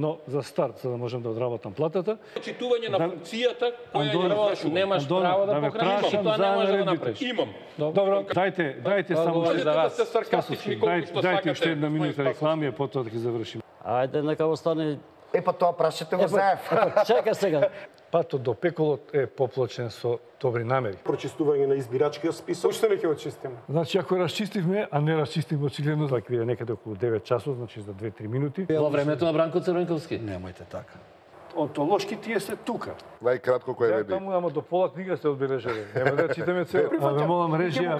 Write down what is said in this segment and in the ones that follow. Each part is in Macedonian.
едно за старт, за да можам да одработам платата. Читување на функцијата која ја извршува. Немаш право да покажеш и тоа не можеш да направиш. Имам. Добро, дајте само Можете да сте саркастични колку што Дајте уште сакате. една минута реклами, а потоа да ги завршиме. Ајде, нека остане. Па тоа прашате го знаев. Чекај сега. Патот до пеколот е поплачен со добри намери. Прочистување на избирачкиот список. Уште не ќе го чистиме. Значи, ако расчистивме, а не расчистивме очигледно, тоа ќе биде некаде околу 9 часот, значи за 2-3 минути. Во времето на Бранко Црвенковски. Немојте така. Онтолошки тие се тука. Најкратко кој Ја веди. таму, ама до пола книга се одбележали. Нема да читаме цел. А ве молам режија.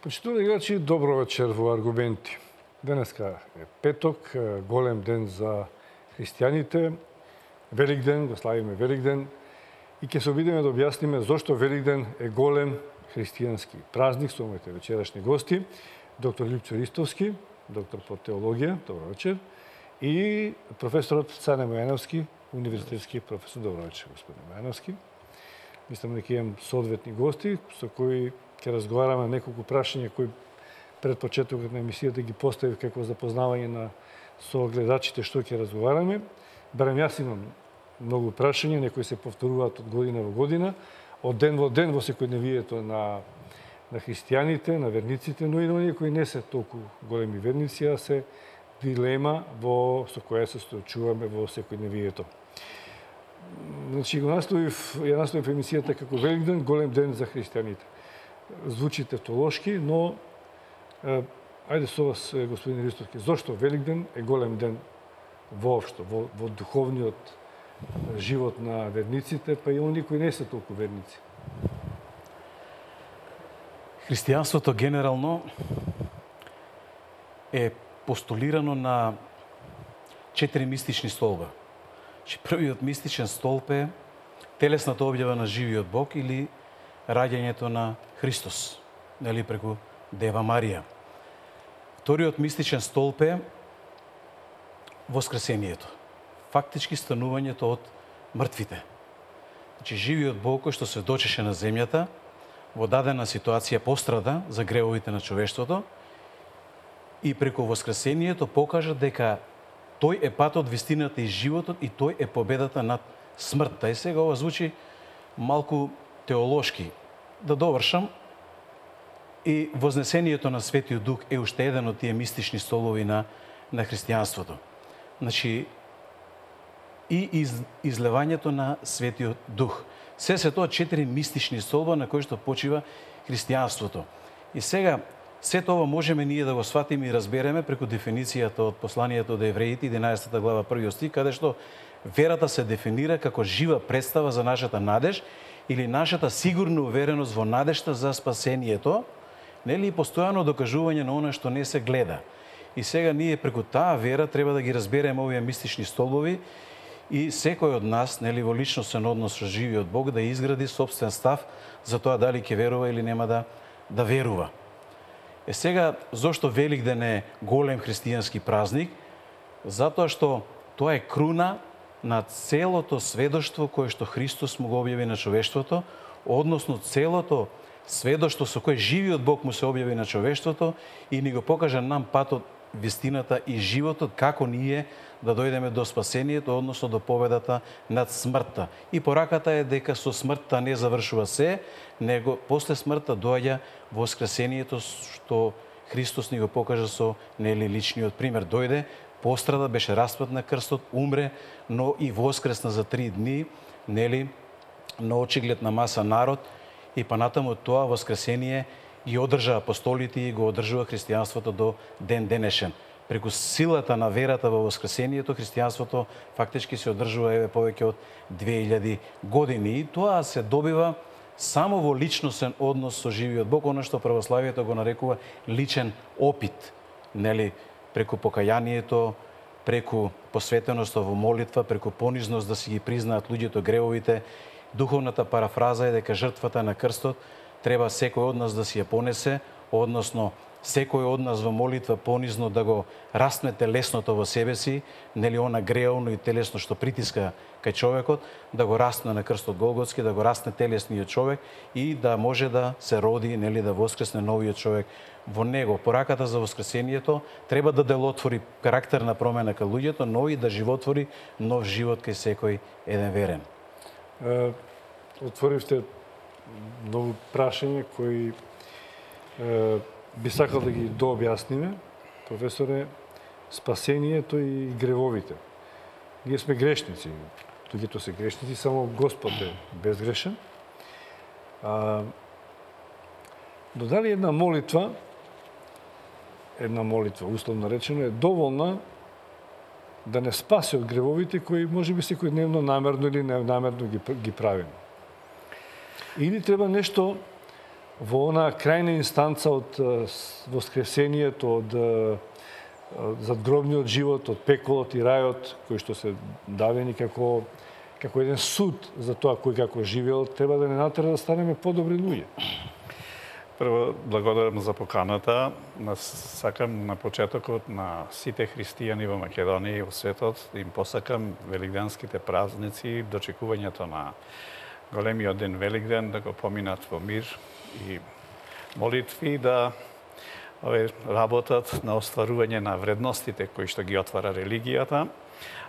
Почитувани играчи, добро вечер во Аргументи. Денеска е петок, голем ден за христијаните. Великден, го славиме Великден. И ќе се обидеме да објасниме зошто Великден е голем христијански празник со моите вечерашни гости. Доктор Липчо Ристовски, доктор по теологија, добро вечер. И професорот Цане Мојановски, универзитетски професор. Добро вечер, господин Мојановски. Мислам дека имам соодветни гости со кои ќе разговараме неколку прашања кои пред почетокот на емисијата ги поставив како запознавање со гледачите што ќе разговараме. Барем јас имам многу прашања, некои се повторуваат од година во година, од ден во ден во секојдневието на христијаните, на верниците, но и на оние кои не се толку големи верници, а се дилема со која се соочуваме во секојдневието. Значи, ја наставив емисијата како Великден, голем ден за христијаните. Звучи тевтолошки, но ајде со вас, господин Ристовски, зошто Великден е голем ден воопшто, во духовниот живот на верниците, па и оние кои не се толку верници? Христијанството генерално е постулирано на 4 мистични столба. Првиот мистичен столб е телесната објава на живиот Бог или раѓањето на Христос, нели преку Дева Марија. Вториот мистичен столб е воскресението. Фактички станувањето од мртвите. Значи, живиот Бог кој што се дочеше на земјата, во дадена ситуација пострада за гревовите на човештвото и преку воскресението покажа дека тој е патот, вистината и животот и тој е победата над смртта. И сега ова звучи малку теолошки. Да довршам, и вознесението на Светиот Дух е уште еден од тие мистични столови на христијанството. Значи, и излевањето на Светиот Дух. Се тоа 4 мистични столба на кои што почива христијанството. И сега, се тоа можеме ние да го сватиме и разбереме преку дефиницијата од посланието до евреите, 11 глава, 1 стих, каде што верата се дефинира како жива представа за нашата надеж или нашата сигурна увереност во надежта за спасението, нели, и постојано докажување на она што не се гледа. И сега ние преку таа вера треба да ги разбереме овие мистични столбови и секој од нас, нели, во личностен однос со живиот Бог да изгради собствен став за тоа дали ќе верува или нема да верува. Сега, зошто Великден е голем христијански празник? Затоа што тоа е круна на целото сведоштво кое што Христос му го објави на човештвото, односно целото сведоштво со кое живиот Бог му се објави на човештвото и ни го покажа нам патот, вистината и животот, како ние да дојдеме до спасението, односно до победата над смртта. И пораката е дека со смртта не завршува се, него после смртта доаѓа воскресението што Христос ни го покажа со нели личниот пример. Дојде, пострада, беше распнат на крстот, умре, но и воскресна за 3 дни, нели, на очиглед на маса народ, и па натаму тоа воскресение ги одржа апостолите и го одржува христијанството до ден денешен. Преку силата на верата во воскресението, христијанството фактички се одржува повеќе од 2000 години. И тоа се добива само во личностен однос со живиот Бог, оно што православието го нарекува личен опит. Нели, преку покајанието, преку посветеност во молитва, преку понизност да си ги признаат луѓето гревовите. Духовната парафраза е дека жртвата на крстот треба секој од нас да си ја понесе, односно секој од нас во молитва понизно да го растне телесното во себе си, нели она греовно и телесно што притиска кај човекот, да го растне на крстот Голготски, да го растне телесниот човек и да може да се роди, нели да воскресне новиот човек во него. Пораката за воскресението треба да делотвори карактерна промена кај луѓето, но и да животвори нов живот кај секој еден верен. Отворивте многу прашања кои би сакал да ги дообјасниме. Професоре, спасението и гревовите. Ние сме грешници. Луѓето се грешници, само Господ е безгрешен. Но дали една молитва, условно речено, е доволна да не спаси од гревовите кои може би секојдневно намерно или ненамерно ги правиме? Или треба нешто во она крајна инстанца од воскресението, од задгробниот живот, од пеколот и рајот, кои што се давени како еден суд за тоа кој како живеел, треба да не натера да станеме подобри луѓе. Прво, благодарам за поканата. Сакам на почетокот на сите христијани во Македонија и во светот да им посакам великденските празници, дочекувањето на големиот ден Великден, да го поминат во мир и молитви, да работат на остварување на вредностите кои што ги отвара религијата,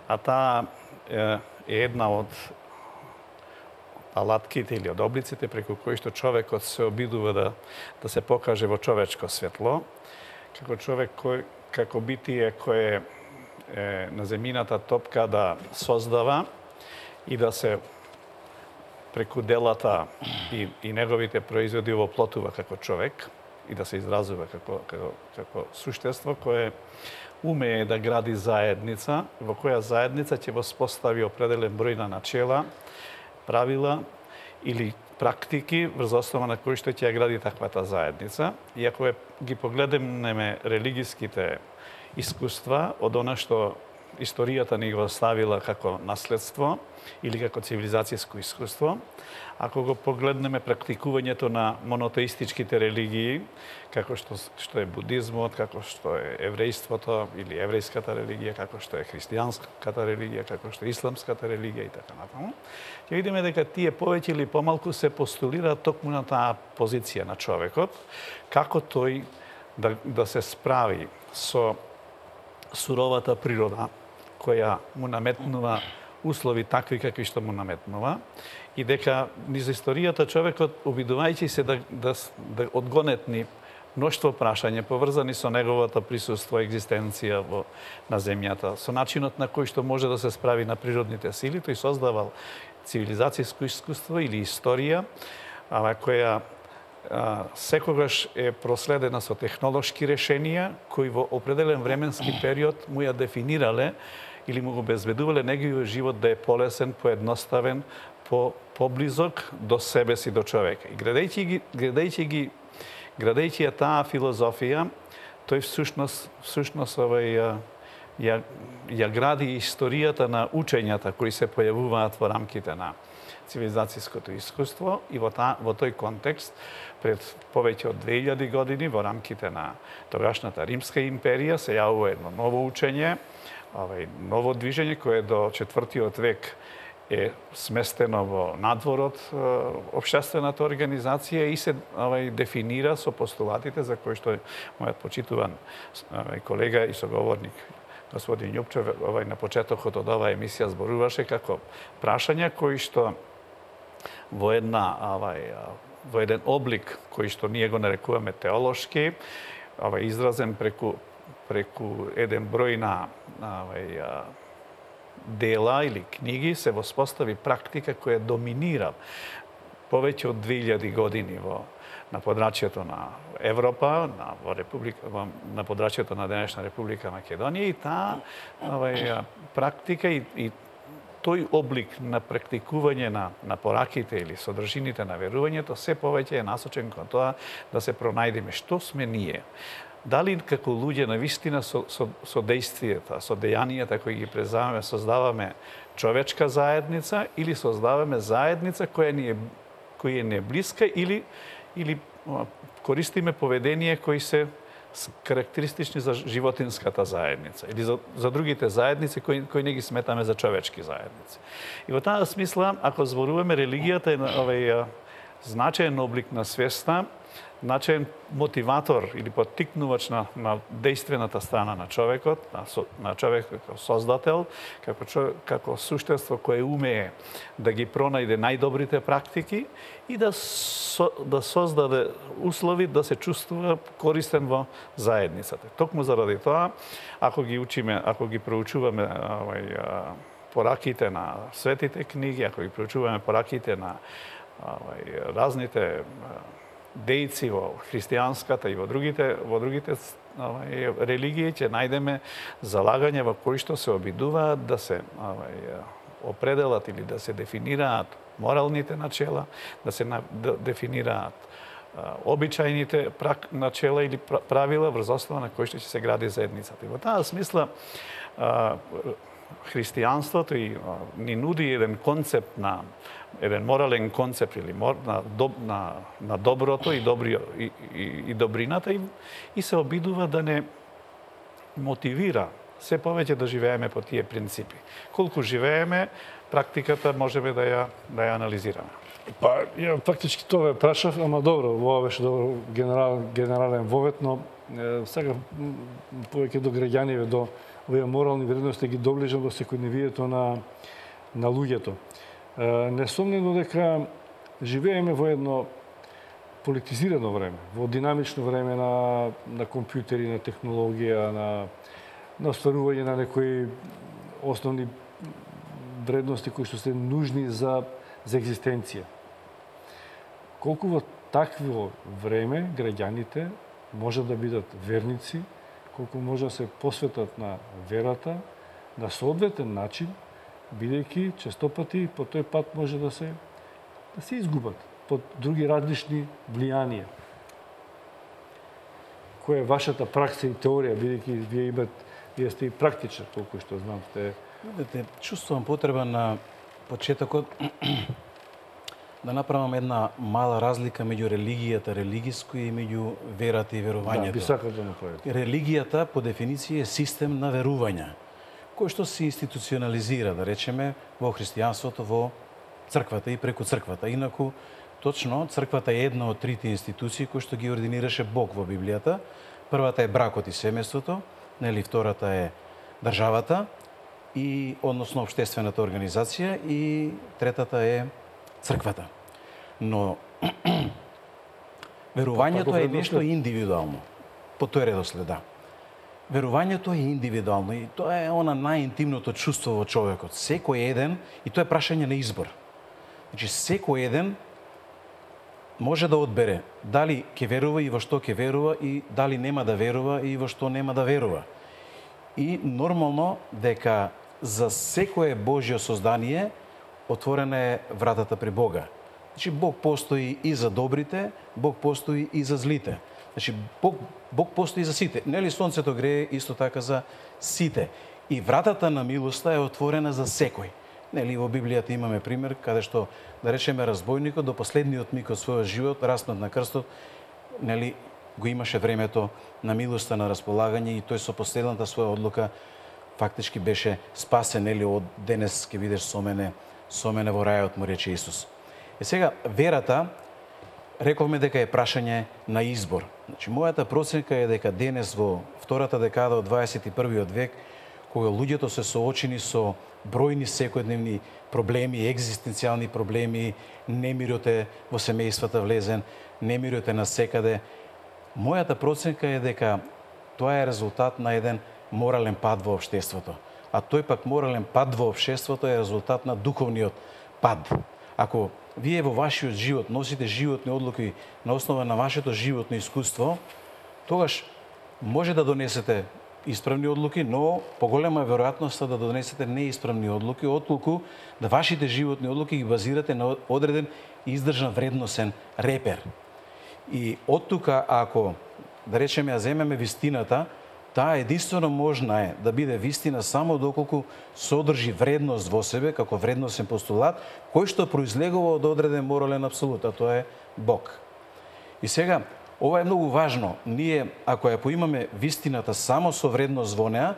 а таа е една од алатките или од облиците преку кои што човекот се обидува да се покаже во човечко светло, како човек кој, како битие кое е на земјината топка да создава и да се преку делата и неговите производи воплотува како човек и да се изразува како суштество кое умее да гради заедница, во која заедница ќе воспостави определен број на начела, правила или практики врз основа на кои што ќе ја гради таквата заедница. И ако ги погледнеме религиските искуства од она што историјата ни го оставила како наследство или како цивилизацијско искуство, ако го погледнеме практикувањето на монотеистичките религии, како што е будизмот, како што е еврејството или еврејската религија, како што е христијанската религија, како што е исламската религија и така натаму, ќе видиме дека тие повеќе или помалку се постулираат токму на таа позиција на човекот, како тој да се справи со суровата природа која му наметнува услови такви какви што му наметнува и дека низ историјата човекот, обидувајќи се да одгонетни мноштво прашања поврзани со неговото присуство и екзистенција на земјата, со начинот на кој што може да се справи на природните сили, тој создавал цивилизацијско искуство или историја, која секогаш е проследена со технолошки решенија кои во определен временски период му ја дефинирале или му го обезбедувале неговиот живот да е полесен, поедноставен, поблизок до себе си, до човека. И градејќи ја таа филозофија, тој всушност ја гради историјата на учењата кои се појавуваат во рамките на цивилизацијското искуство и во тој контекст пред повеќе од 2000 години во рамките на тогашната Римска империја се јавува едно ново учење, ново движење кое до 4. век е сместено во надворот општествената организација и се дефинира со постулатите за кои што мојот почитуван колега и соговорник господин Њупчев на почетокот од оваа емисија зборуваше како прашања кои што во еден облик кој што ние го нарекуваме теолошки, изразен преку еден број на дела или книги се воспостави практика која доминира повеќе од 2000 години на подрачјето на Европа, на подрачјето на денешна Република Македонија и таа практика и тој облик на практикување на пораките или содржините на верувањето се повеќе е насочен кон тоа да се пронајдеме што сме ние. Дали како луѓе навистина со действијата, со дејанијата кои ги презаваме, создаваме човечка заедница или создаваме заедница која ни е блиска или користиме поведение кои се карактеристични за животинската заедница или за другите заедници кои не ги сметаме за човечки заедници. И во таа смисла, ако зборуваме, религијата е значаен облик на свеста, значаен мотиватор или поттикнувач на дејствената страна на човекот, на човек како создател, како суштество кое умее да ги пронајде најдобрите практики и да создаде услови да се чувствува користен во заедницата. Токму заради тоа, ако ги проучуваме пораките на светите книги, ако ги проучуваме пораките на разните дејци во христијанската и во другите религии, ќе најдеме залагање во кои што се обидуваат да се определат или да се дефинираат моралните начела, да се дефинираат обичајните начела или правила врз основа на кои што ќе се гради заедницата. И во таа смисла христијанството ни нуди еден концепт еден морален концепт или на доброто и добрината и се обидува да не мотивира се повеќе да живееме по тие принципи. Колку живееме, практиката можеме да ја анализираме. Па, ја фактички тоа ве прашав, ама добро, ова беше добро генерален вовет, но сега повеќе до граѓаниве, до овие морални вредности ги доближам до секојдневието на луѓето. Несомнено дека живееме во едно политизирано време, во динамично време на компјутери, на технологија, на остварување на некои основни вредности кои што се нужни за екзистенција. Колку во такво време граѓаните може да бидат верници, колку може да се посветат на верата на соодветен начин, бидејќи честопати по тој пат може да се изгубат под други различни влијанија. Која е вашата пракса и теорија, бидејќи вие сте и практичар, колку што знам, Видете, чувствувам потреба на почетокот да направам една мала разлика меѓу религијата, религиско и меѓу верата и верувањето. Да, би сакал да направите. Религијата по дефиниција е систем на верувања, кој што се институционализира, да речеме, во христијанството, во црквата и преку црквата. Инаку, точно, црквата е една од трите институции кои што ги ординираше Бог во Библијата. Првата е бракот и семејството, нели, втората е државата и односно општествената организација и третата е црквата. Но верувањето е нешто индивидуално. По тој редослед, да. Верувањето е индивидуално и тоа е она најинтимното чувство во човекот. Секој еден, и тоа е прашање на избор. Значи, секој еден може да одбере дали ќе верува и во што ќе верува и дали нема да верува и во што нема да верува. И нормално дека за секое Божјо создание отворена е вратата при Бога. Значи, Бог постои и за добрите, Бог постои и за злите. Значи, Бог постои за сите. Нели сонцето грее исто така за сите. И вратата на милоста е отворена за секој. Нели во Библијата имаме пример каде што, да речеме, разбойникот до последниот миг од својот живот, распнат на крстот, нели го имаше времето на милоста на располагање и тој со последната своја одлука фактички беше спасен, нели, од денес ќе бидеш со мене во рајот, му рече Исус. Сега, верата, рековме дека е прашање на избор. Значи, мојата проценка е дека денес во втората декада од 21. век, кога луѓето се соочени со бројни секојдневни проблеми, екзистенцијални проблеми, немирот е во семејствата влезен, немирот е насекаде, мојата проценка е дека тоа е резултат на еден морален пад во општеството. А тој пак морален пад во општеството е резултат на духовниот пад. Ако вие во вашиот живот носите животни одлуки на основа на вашето животно искуство, тогаш може да донесете исправни одлуки, но поголема е веројатноста да донесете неисправни одлуки, отколку да вашите животни одлуки ги базирате на одреден издржан вредносен репер. И од тука, ако, да речеме, ја земеме вистината, таа единствено можна е да биде вистина само доколку содржи вредност во себе, како вредносен постулат, кој што произлегува од одреден морален апсолут, а тоа е Бог. И сега, Ова е многу важно. Ние, ако ја поимаме вистината само со вредност во неа,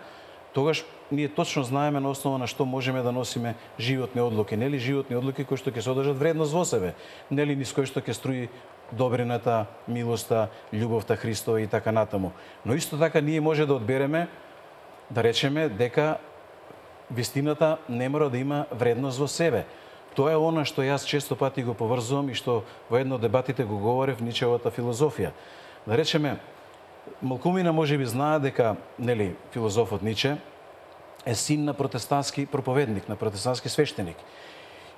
тогаш ние точно знаеме на основа на што можеме да носиме животни одлуки. Нели животни одлуки кои што ќе содржат вредност во себе. Нели низ кои што ќе струи добрината, милоста, љубовта Христова и така натаму. Но исто така ние може да одбереме да речеме дека вистината не мора да има вредност во себе. Тоа е она што јас често пати го поврзувам и што во едно дебатите го говорев Ничевата филозофија. Да речеме, малкумина можеби знае дека, нели, филозофот Ниче е син на протестантски проповедник, на протестантски свештеник.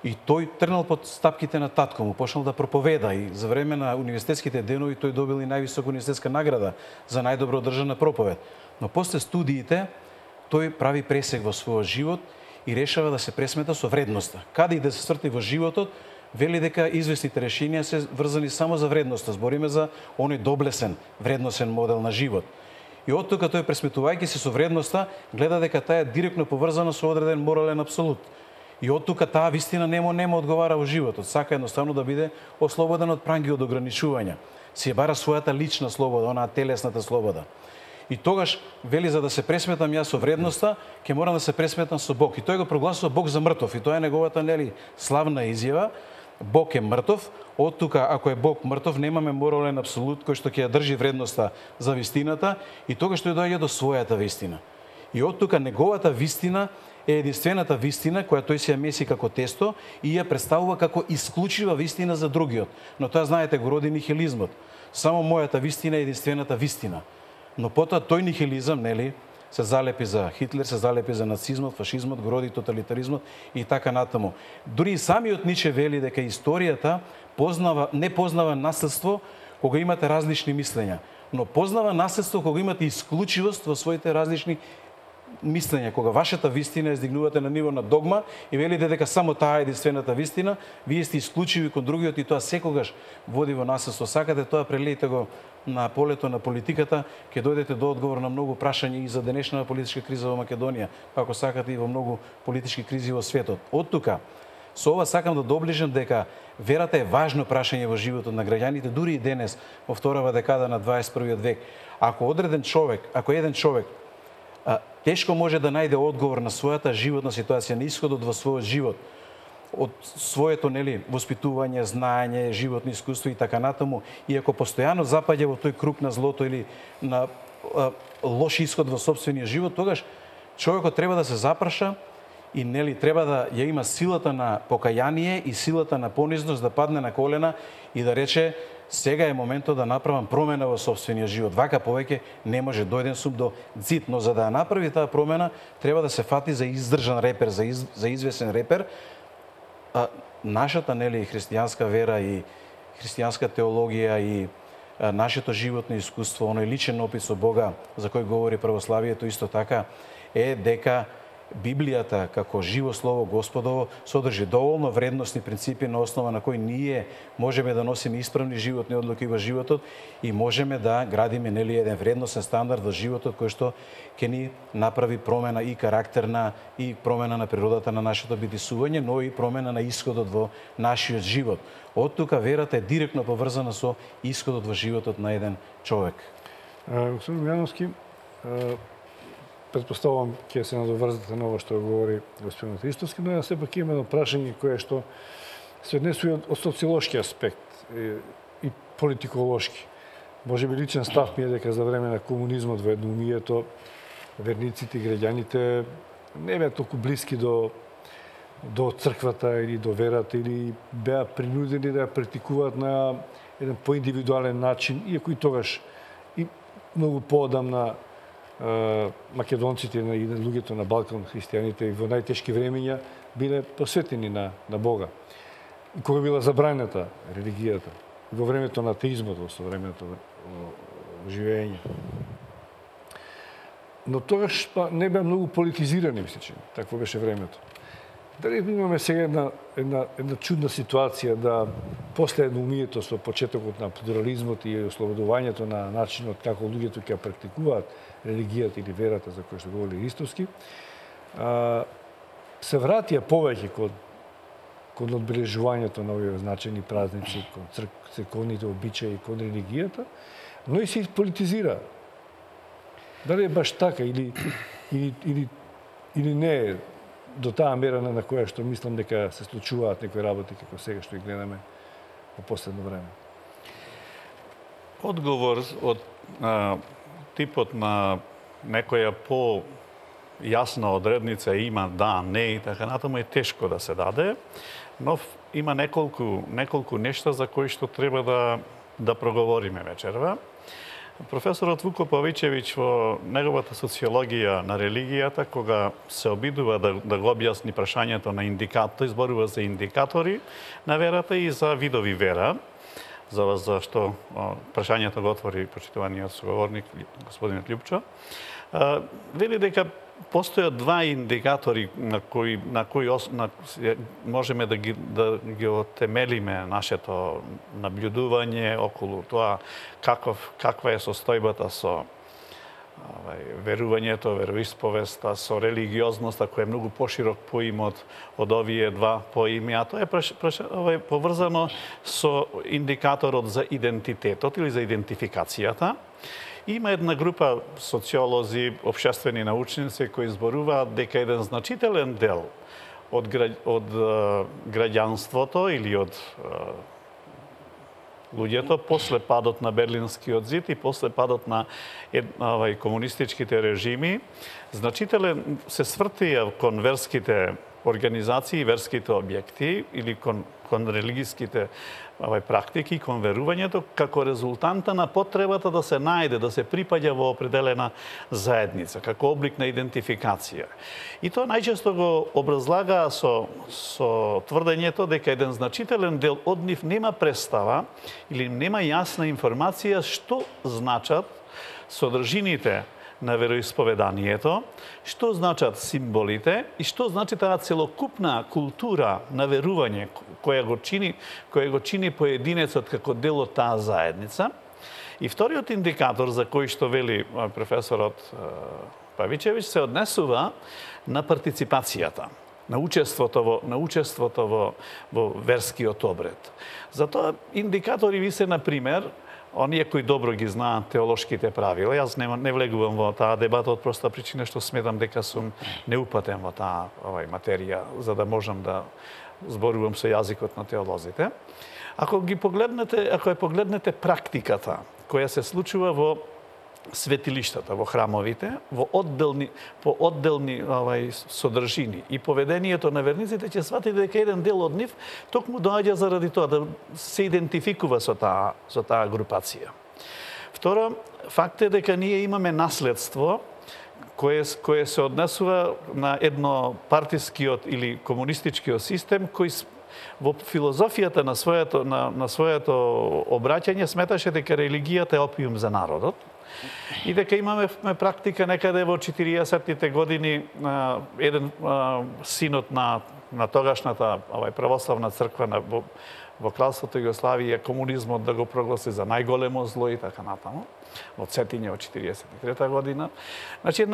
И тој тргнал под стапките на татко му, почнал да проповеда и за време на универзитетските денови тој добил и највисока универзитетска награда за најдобро одржана проповед. Но после студиите тој прави пресек во својот живот и решава да се пресмета со вредноста. Каде и да се сврти во животот, вели дека известните решенија се врзани само за вредноста. Збориме за оној доблесен, вредносен модел на живот. И од тука тој, пресметувајќи се со вредноста, гледа дека таа е директно поврзана со одреден морален апсолут. И од тука таа вистина нема одговара во животот. Сака едноставно да биде ослободен од пранги од ограничувања. Си ја бара својата лична слобода, онаа телесната слобода. И тогаш вели, за да се пресметам јас со вредноста, ќе морам да се пресметам со Бог. И тој го прогласува Бог за мртов. И тоа е неговата, нели, славна изјава. Бог е мртов. Од тука, ако е Бог мртов, немаме морален апсолут кој што ќе ја држи вредноста за вистината и тогаш тој доаѓа до својата вистина. И од тука неговата вистина е единствената вистина која тој се ја меси како тесто и ја представува како исклучива вистина за другиот. Но тоа, знаете, го роди нихилизмот. Само мојата вистина е единствената вистина. Но потоа тој нихилизам, нели, се залепи за Хитлер, се залепи за нацизмот, фашизмот, го роди тоталитаризмот и така натаму. Дури и самиот Ниче вели дека историјата не познава наследство кога имате различни мислења, но познава наследство кога имате исклучивост во своите различни мислења, кога вашата вистина издигнувате на ниво на догма и велите дека само таа е единствената вистина, вие сте исклучиви кон другиот и тоа секогаш води во наследство. Сакате тоа, прелејте го на полето на политиката, ќе дојдете до одговор на многу прашања и за денешната политичка криза во Македонија, ако сакате и во многу политички кризи во светот. Од тука, со ова сакам да доближам дека верата е важно прашање во животот на граѓаните, дури и денес, во вторава декада на 21 век. Ако еден човек тешко може да најде одговор на својата животна ситуација, на исходот во својот живот, од своето, нели, воспитување, знаење, животни искуства и така натаму, и ако постојано запаѓа во тој круг на злото или на лош исход во сопствениот живот, тогаш човекот треба да се запраша и, нели, треба да ја има силата на покаяние и силата на понизност, да падне на колена и да рече: сега е моментот да направам промена во сопствениот живот. Вака повеќе не може, дојден сум до зид, но за да ја направи таа промена, треба да се фати за издржан репер, за извесен репер. Нашата, нели, христијанска вера и христијанска теологија и нашето животно искуство, оној личен опит со Бога за кој говори православието, исто така е дека Библијата како живо слово Господово содржи доволно вредностни принципи на основа на кои ние можеме да носиме исправни животни одлуки во животот и можеме да градиме, нели, еден вредносен стандард во животот кој што ќе ни направи промена и карактерна и промена на природата на нашето битисување, но и промена на исходот во нашиот живот. Од тука верата е директно поврзана со исходот во животот на еден човек. Господин Јановски, предпоставувам ќе се надоврзате на ова што говори господин Христовски, но ја сепак има едно прашање кое што се однесува од социолошки аспект и политиколошки. Може би личен став ми е дека за време на комунизмот во едноумието верниците и граѓаните не беа толку блиски до црквата или до верата, или беа принудени да ја практикуваат на еден поиндивидуален начин, иако и тогаш и многу поодамна македонците и на луѓето на Балкан, христијаните, и во најтешки времења биле посветени на Бога. И кога била забранета религијата, и во времето на атеизмот, во современото живење. Но тогаш не беа многу политизирани, мислече, такво беше времето. Дали имаме сега една чудна ситуација да после едноумието со почетокот на плурализмот и ослободувањето на начинот како луѓето ќе практикуваат религијата или верата за која што говори Христовски, се вратија повеќе кон одбележувањето на овие значени празници, кон црковните обичаи, кон религијата, но и се политизира. Дали е баш така или не е до таа мера на која што мислам дека се случуваат некои работи како сега што ги гледаме во последно време? Одговор од типот на некоја по-јасна одредница има да, не и така натаму е тешко да се даде, но има неколку нешта за кои што треба да проговориме вечерва. Професорот Вуко Павичевиќ во неговата социологија на религијата, кога се обидува да го објасни прашањето на индикатори, зборува за индикатори на верата и за видови вера, за што прашањето го отвори почитуваниот соговорник господинот Љупчо, вели дека постојат два индикатори на кои можеме да ги отемелиме нашето наблюдување околу тоа каква е состојбата со верувањето, вероисповеста, со религиозноста, која е многу поширок поим од овие два поими, а тоа е поврзано со индикаторот за идентитетот или за идентификацијата. Има една група социолози, општествени научници кои зборуваат дека еден значителен дел од граѓанството или од луѓето после падот на Берлинскиот зид и после падот на комунистичките режими, значителен се свртија кон верските организации, верските објекти или кон религиските практики, кон верувањето, како резултанта на потребата да се најде, да се припаѓа во определена заедница, како облик на идентификација. И тоа најчесто го образлага со тврдењето дека еден значителен дел од нив нема представа или нема јасна информација што значат содржините на вероисповеданието, што значат символите и што значи таа целокупна култура на верување која го чини поединецот како дел од таа заедница. И вториот индикатор за кој што вели професорот Павичевиќ се однесува на партиципацијата, на учеството во верскиот обред. Затоа индикатори ви се, например, оние кои добро ги знаат теолошките правила. Јас не влегувам во таа дебата од проста причина што сметам дека сум неупатен во таа материја, за да можам да зборувам со јазикот на теолозите. Ако погледнете практиката која се случува во светилиштата, во храмовите, по одделни содржини и поведението на верниците, ќе сватите дека еден дел од нив токму доаѓа заради тоа да се идентификува со таа групација. Второ, факт е дека ние имаме наследство кое се однесува на еднопартискиот или комунистичкиот систем кој во филозофијата на своето обраќање сметаше дека религијата е опиум за народот и дека имаме практика некаде во 40-тите години еден синот на тогашната православна црква во кралството Југославија комунизмот да го прогласи за најголемо зло и така натаму во Цетиње од 43-та година. Значи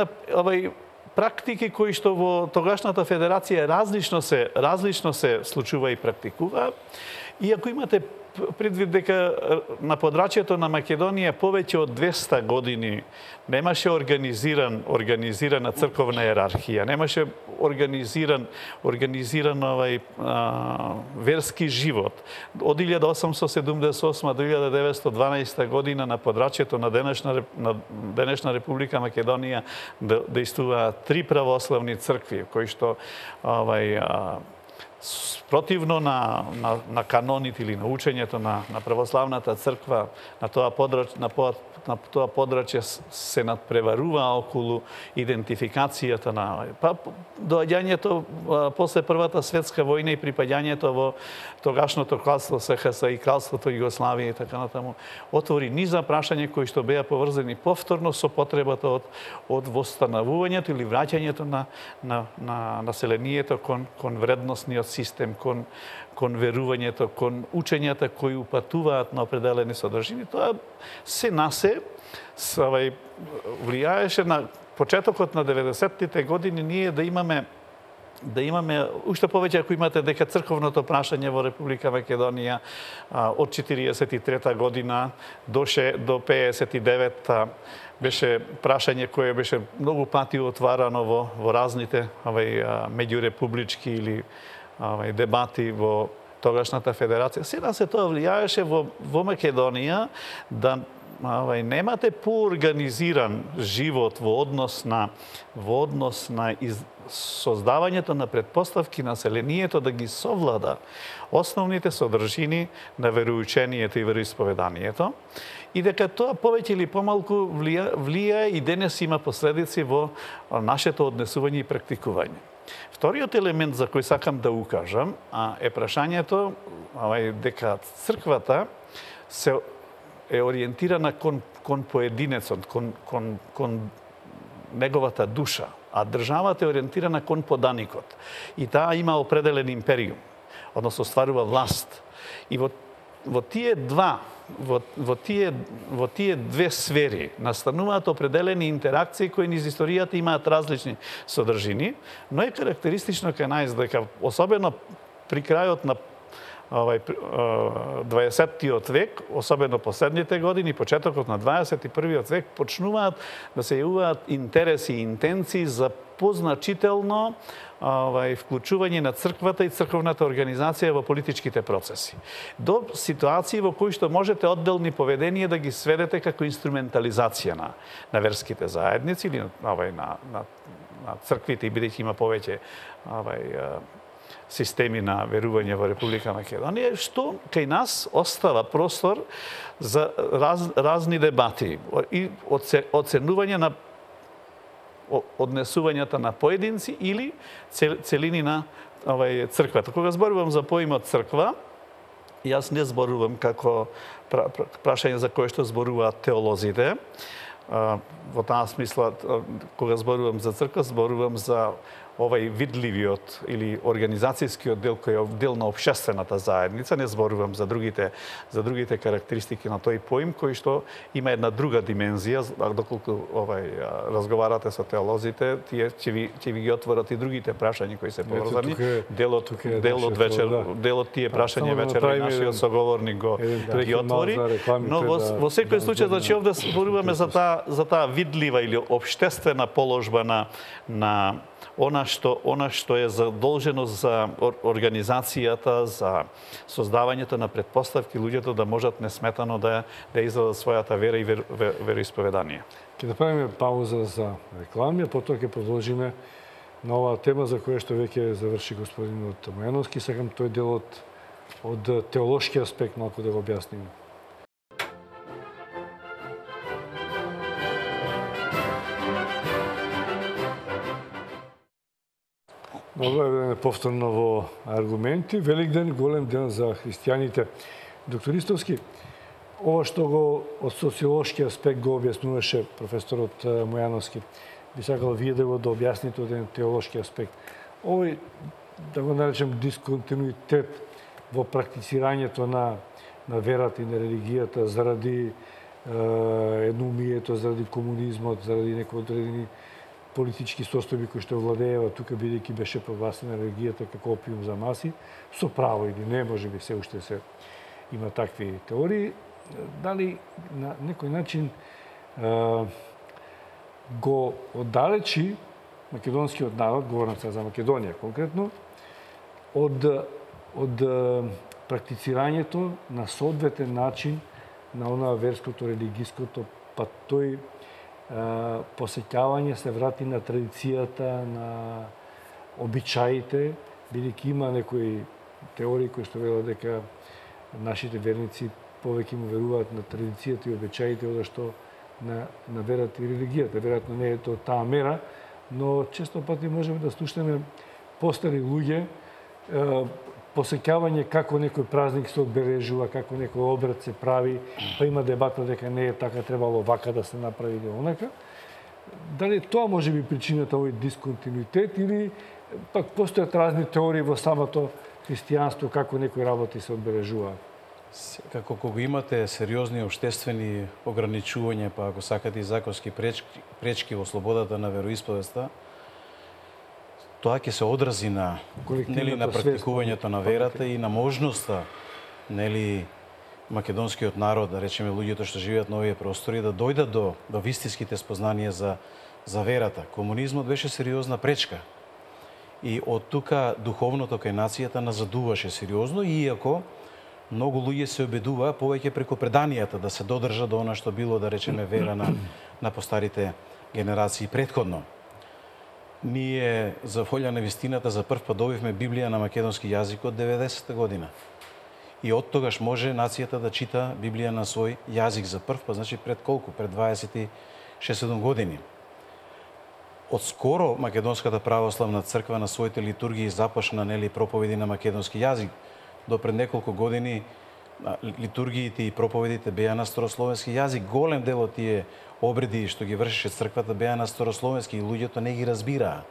практики кои што во тогашната федерација различно се случува и практикува. И ако имате предвид дека на подрачјето на Македонија повеќе од 200 години немаше организирана црковна иерархија, немаше организиран верски живот. Од 1878 до 1912 година на подрачјето на денешна Република Македонија действуваат 3 православни цркви кои што противно на каноните или на учењето на православната црква на тоа подрачје се надпреварува околу идентификацијата на доаѓањето после Првата светска војна и припаѓањето во тогашното кралство СХС и кралството Југославија и така натаму отвори низа прашања кои што беа поврзани повторно со потребата од востанавувањето или враќањето на населението кон вредносниот систем, кон верувањето, кон учењата кои упатуваат на определени содржини. Тоа се влијаеше на почетокот на 90-тите години ние да имаме да имаме, уште повеќе ако имате дека црковното прашање во Република Македонија од 43 година до 59 беше прашање кое беше многу пати отварано во разните меѓурепублички или дебати во тогашната федерација. Сега се тоа влијаеше во Македонија да немате поорганизиран живот во однос на создавањето на предпоставки населението да ги совлада основните содржини на вероучението и вероисповеданието и дека тоа повеќе или помалку влијае и денес има последици во нашето однесување и практикување. Вториот елемент за кој сакам да укажам е прашањето дека црквата се е ориентирана кон поединецот, кон неговата душа, а државата е ориентирана кон поданикот. И таа има определен империум, односно стварува власт. И во тие две сфери настануваат определени интеракции кои низ историјата имаат различни содржини, но е карактеристично кај нас дека особено при крајот на 20-тиот век, особено последните години, почетокот на 21-тиот век, почнуваат да се јавуваат интереси и интенции за позначително вклучување на црквата и црковната организација во политичките процеси. До ситуации во кои што можете одделни поведенија да ги сведете како инструментализација на верските заедници или на црквите, и бидејќи има повеќе системи на верување во Република Македонија, што кај нас остава простор за разни дебати и оценување на однесувањата на поединци или целини на црквата. Кога зборувам за поимот црква, јас не зборувам како прашање за кое што зборуваат теолозите. Во таа смисла, кога зборувам за црква, зборувам за овај видливиот или организацијскиот дел кој е дел на општествената заедница, не зборувам за другите карактеристики на тој поим кој што има една друга димензија, доколку разговарате со теолозите, тие ќе ви ги отворат и другите прашања кои се поврзани. Делот тие прашања вечера и нашиот соговорник ги отвори, но во секој случај, значи овде зборуваме за таа видлива или општествена положба на она што е задолжено за организацијата, за создавањето на предпоставки луѓето да можат несметано да изразат својата вера и вероисповедание. Ќе направиме пауза за реклами, а потоа ќе продолжиме на оваа тема за која што веќе заврши господинот Мојановски. Сакам тој делот од теолошки аспект малку да го објасниме. Добро повторно во аргументи. Великден, голем ден за христијаните. Доктор Истовски, ова што го од социолошки аспект го објаснуваше професорот Мојановски, би сакал вие да го објасните од еден теолошки аспект. Овој, да го наречем, дисконтинуитет во практицирањето на верата и на религијата заради едноумието, заради комунизмот, заради некои одредени политички состојби кои што владеева тука, бидејќи беше прогласена религијата како опиум за маси, со право или не, можеби се уште се има такви теории, дали на некој начин го оддалечи македонскиот народ, говорам сега за Македонија конкретно, од практицирањето на соодветен начин на онаа верското, религиското, па тој посеќавање се врати на традицијата, на обичаите, бидејќи има некои теории кои што велат дека нашите верници повеќе му веруваат на традицијата и обичаите од што на верата и религијата. Веројатно не е тоа таа мера, но често пати можеме да слушнеме постари луѓе посеќавање како некој празник се одбележува, како некој обред се прави, па има дебата дека не е така, требало вака да се направи или онака. Дали тоа може би причината овој дисконтинуитет или пак постојат разни теории во самото христијанство како некои работи се одбележуваат? Како кога имате сериозни општествени ограничувања, па ако сакате и законски пречки во слободата на вероисповеста, тоа ќе се одрази на на практикувањето на верата и на можноста македонскиот народ, да речеме луѓето што живеат на овие простори, да дојдат до вистинските спознанија за верата. Комунизмот беше сериозна пречка. И од тука духовното кај нацијата назадуваше сериозно, иако многу луѓе се обидуваа повеќе преку преданијата да се додржа до она што било, да речеме, вера на постарите генерации претходно. Ние, за волја на вистината, за прв пат добивме Библија на македонски јазик од 90-та година. И од тогаш може нацијата да чита Библија на свој јазик за прв пат, значи пред колку? Пред 26-7 години. Од скоро Македонската православна црква на своите литургии започна проповеди на македонски јазик. До пред неколку години литургиите и проповедите беа на старословенски јазик. Голем дел од тие обреди што ги вршеше црквата беа на старословенски и луѓето не ги разбираа.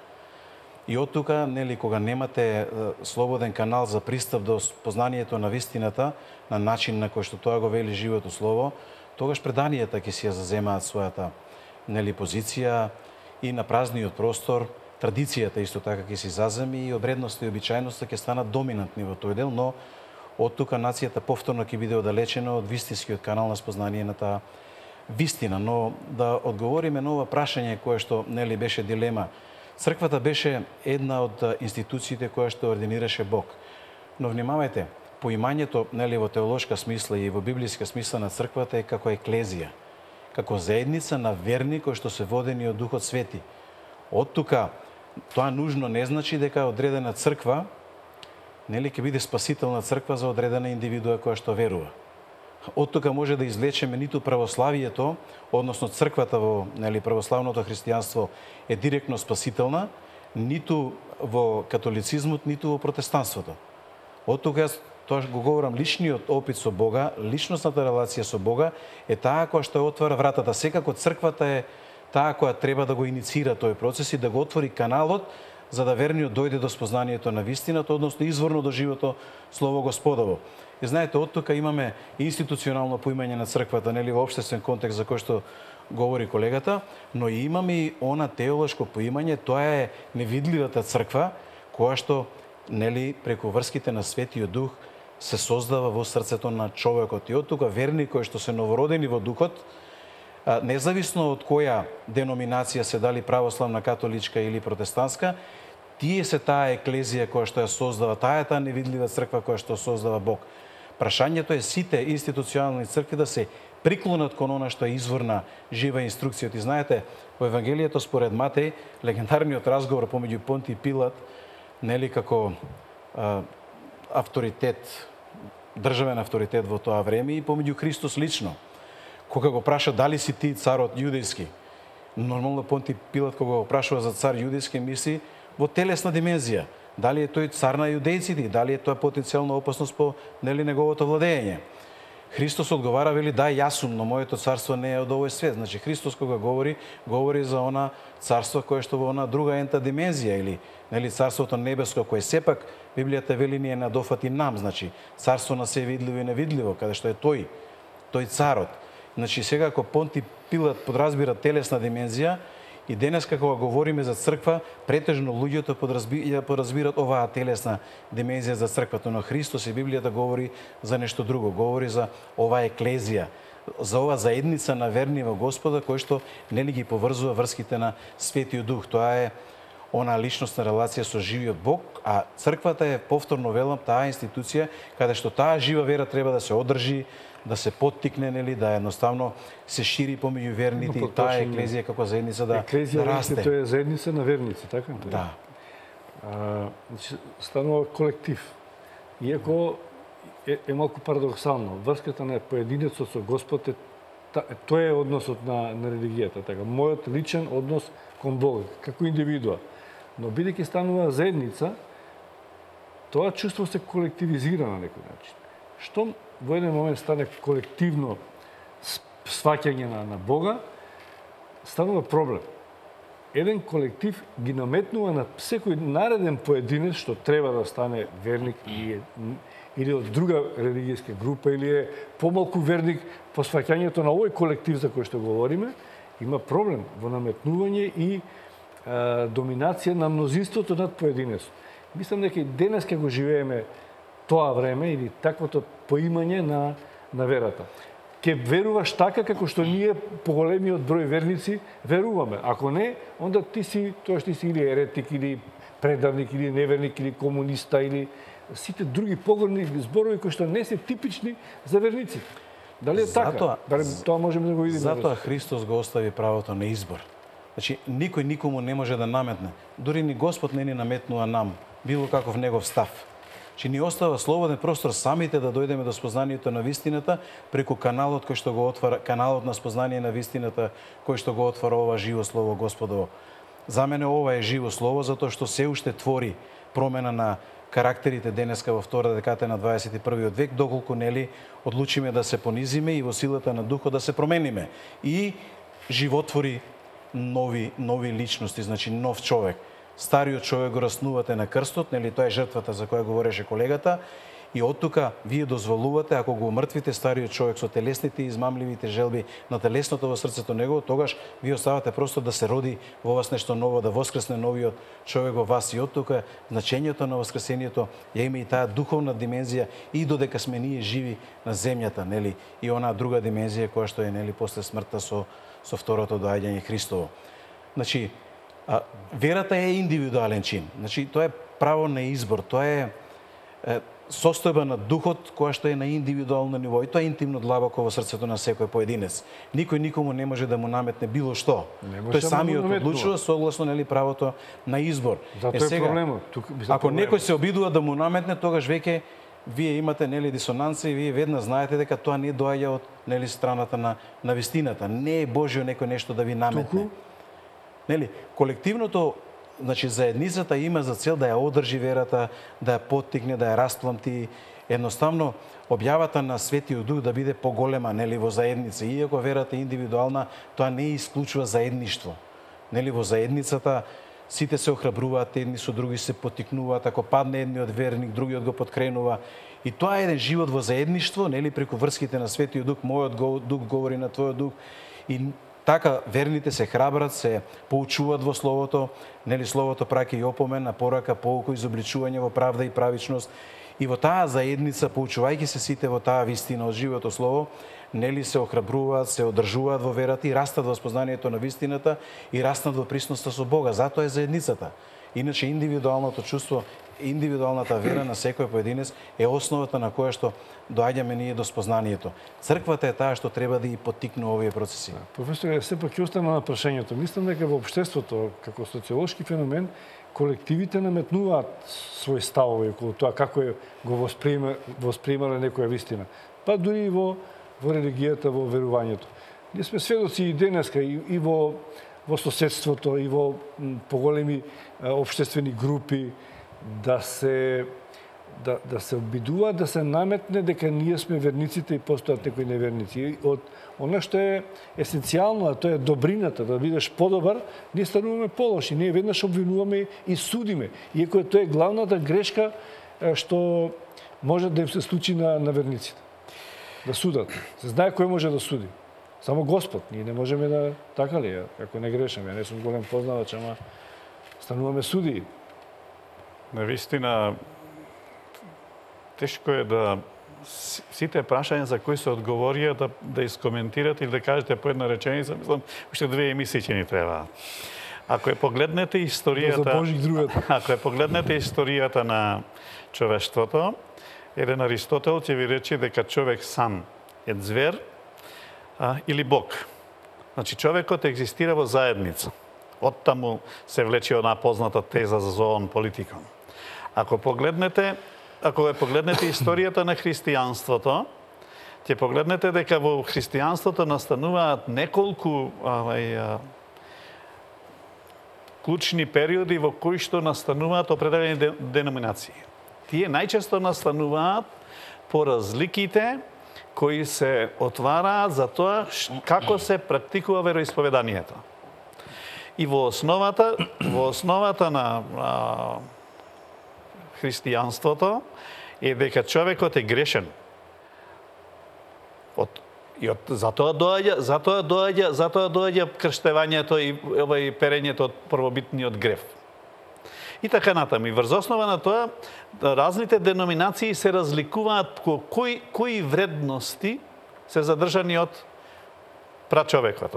И од тука, кога немате слободен канал за пристап до познанието на вистината, на начин на кој што тоа го вели живото слово, тогаш преданијата ќе си ја заземаат својата позиција и на празниот простор, традицијата исто така ќе си заземи и обредноста и обичајноста ќе станат доминантни во тој дел, но од тука нацијата повторно ќе биде оддалечена од вистинскиот канал на спознание на таа вистина. Но да одговориме на ова прашање кое што беше дилема. Црквата беше една од институциите која што ординираше Бог. Но внимавајте, поимањето во теолошка смисла и во библиска смисла на црквата е како еклезија, како заедница на верни кои што се водени од Духот Свети. Од тука тоа нужно не значи дека одредена црква ќе биде спасителна црква за одредена индивидуа која што верува. Од тука може да извлечеме ниту православието, односно црквата во православното христијанство е директно спасителна, ниту во католицизмот, ниту во протестанството. Од тука тоа го говорам, личниот опит со Бога, личностната релација со Бога е таа која што отвара вратата. Секако црквата е таа која треба да го иницира тој процес и да го отвори каналот за да верниот дојде до спознанието на вистината, односно изворно до живото Слово Господово. И знаете, од тука имаме институционално поимање на црквата, во општествен контекст за кој што говори колегата, но и имаме и она теолошко поимање, тоа е невидливата црква, која што преку врските на Светиот Дух се создава во срцето на човекот. И од тука верни кои што се новородени во Духот, независно од која деноминација се, дали православна, католичка или протестантска, тие се таа еклезија која што ја создава, таа е таа невидлива црква која што создава Бог. Прашањето е сите институционални цркви да се приклонат кон она што е изворна жива инструкција. И знаете, во Евангелието според Матеј, легендарниот разговор помеѓу Понти и Пилат, како авторитет, државен авторитет во тоа време и помеѓу Христос лично. Кога го праша дали си ти царот јудејски, нормално Понти Пилат кога го прашува за цар јудејски мисли во телесна димензија. Дали е тој цар на јудејците, дали е тоа потенцијална опасност по неговото владење. Христос одговара, вели, да, јас сум, но моето царство не е од овој свет. Значи Христос кога говори за она царство кое што во она друга ента димензија или царството небеско кое сепак Библијата вели ни е надофати нам, значи царство на се видливо и невидливо, каде што е тој царот. Значи сега ако Понти Пилат подразбира телесна димензија, и денес кога говориме за црква, претежно луѓето подразбират оваа телесна димензија за црквата, но Христос и Библијата говори за нешто друго, говори за оваа еклезија, за оваа заедница на верни во Господа кој што ги поврзува врските на Светиот Дух. Тоа е она личностна релација со живиот Бог, а црквата е, повторно велам, таа институција каде што таа жива вера треба да се одржи, да се поттикне, да едноставно се шири помеѓу верните и таа еклезија како заедница да расте. Еклезија, тоа е заедница на верници, така? Да. Станува колектив. Иако е малку парадоксално, врската на поединецот со Господ тоа е односот на религијата, така. Мојот личен однос кон Бог, како индивидуа. Но бидејќи станува заедница, тоа чувство се колективизира на некој начин. Што во еден момент стане колективно сваќање на Бога, станува проблем. Еден колектив ги наметнува на секој нареден поединец што треба да стане верник или од друга религијска група, или е помалку верник по сваќањето на овој колектив за кој што говориме, има проблем во наметнување и доминација на мнозинството над поединецот. Мислам дека и денес го живееме тоа време или таквото поимање на верата. Ке веруваш така како што ние поголемиот број верници веруваме. Ако не, onda ти си или еретик, или предавник, или неверник, или комуниста, или сите други погорни зборови кои што не се типични за верници. Дали е така? Дали тоа можеме да го видиме? Затоа Христос го остави правото на избор. Значи, никој никому не може да наметне. Дури ни Господ не ни наметнува нам, било каков негов став. Че ни остава слободен простор самите да дојдеме до спознанието на вистината преку каналот кој што го отвара, каналот на спознание на вистината кој што го отвара ова живо слово Господово. За мене ова е живо слово затоа што се уште твори промена на карактерите денеска во втора декада на 21 век, доколку нели одлучиме да се понизиме и во силата на духот да се промениме и животвори нови личности, значи нов човек. Стариот човек го раснувате на крстот, нели тоа е жртвата за која говореше колегата, и оттука вие дозволувате, ако го умртвите стариот човек со телесните и измамливите желби на телесното во срцето негово, тогаш вие оставате простор да се роди во вас нешто ново, да воскресне новиот човек во вас, и оттука значењето на воскресението ја има и таа духовна димензија и додека сме ние живи на земјата, нели, и онаа друга димензија која што е нели после смртта со второто доаѓање Христово. Значи, верата е индивидуален чин. Значи, тоа е право на избор, тоа е состојба на духот која што е на индивидуално ниво и тоа е интимно длабоко во срцето на секој поединец. Никој никому не може да му наметне било што. Тој самиот одлучува согласно нели правото на избор. Затоа е проблемот. Ако некој се обидува да му наметне, тогаш веќе вие имате нели дисонанца и вие веднаш знаете дека тоа не доаѓа од нели страната на вистината. Не е Божјо некој нешто да ви наметне. Нели, колективното, значи заедницата има за цел да ја одржи верата, да ја поттикне, да ја распламти. Едноставно, објавата на Светиот Дух да биде поголема, нели, во заедница. Иако верата е индивидуална, тоа не исклучува заедништво. Нели, во заедницата сите се охрабруваат, едни со други се поттикнуваат, ако падне едниот верник, другиот го подкренува. И тоа е еден живот во заедништво, нели, преку врските на Светиот Дух, мојот дух говори на твојот дух. И така верните се храбрат, се поучуваат во словото, нели словото праќа и опомена, порака, pouка, изобличување во правда и правичност. И во таа заедница, поучувајќи се сите во таа вистина од живото слово, нели се охрабруваат, се одржуваат во верата и растат во спознанието на вистината и растат во присноста со Бога. Затоа е заедницата. Иначе индивидуалното чувство, индивидуалната вера на секој поединец е основата на која што доаѓаме ние до спознанието. Црквата е таа што треба да ги поттикне овие процеси. Професор, сепак ќе останам на прашањето. Мислам дека во општеството, како социолошки феномен, колективите наметнуваат свои ставови околу тоа како го восприемале некоја вистина. Па дури и во религијата, во верувањето. Ние сме сведоци и денеска и во соседството, и во поголеми општествени групи да се обидуваат да се наметне дека ние сме верниците и постојат некои неверници. Од она што е есенцијално, а тоа е добрината, да бидеш подобар, ние стануваме полоши. Ние веднаш обвинуваме и судиме. Иако тоа е главната грешка што може да им се случи на верниците. Да судат. Се знае кој може да суди. Само Господ. Ние не можеме да... Така ли? Ако не грешаме. Не сум голем познавач, ама стануваме судии. Навистина, тешко е да сите прашања за кои се одговорија да искоментирате или да кажете по една реченица, мислам, уште 2 емисии ќе ни требаат. Ако ја погледнете историјата на човештвото, еден Аристотел ќе ви рече дека човек сам е звер или Бог. Значи, човекот екзистира во заедница. Оттаму се влече онаа позната теза за зоон политикон. Ако погледнете историјата на христијанството, ќе погледнете дека во христијанството настануваат неколку клучни периоди во кои што настануваат определени деноминации. Тие најчесто настануваат по разликите кои се отвараат за тоа како се практикува вероисповеданието. И во основата на христијанството е дека човекот е грешен. затоа доаѓа крштевањето и перењето од првобитниот грев. И така натаму. И врз основа на тоа, разните деноминации се разликуваат по кои вредности се задржани од прачовекот,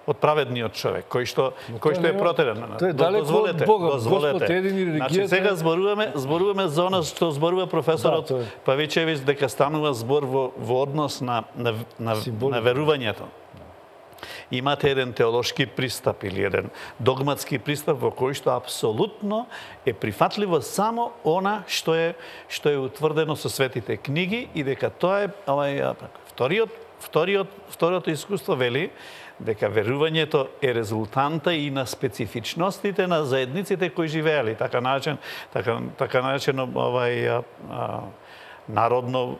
од праведниот човек, кој што е протерен. Тоа е далеко од Бога. Господ е един и религијата. Значи сега зборуваме за она што зборува професорот Павичевич, дека станува збор во однос на верувањето. Имате еден теолошки пристап или еден догматски пристап во кој што апсолутно е прифатливо само она што е утврдено со светите книги и дека тоа е вториот искуство вели дека верувањето е резултанта и на специфичностите на заедниците кои живеели, така наречено народно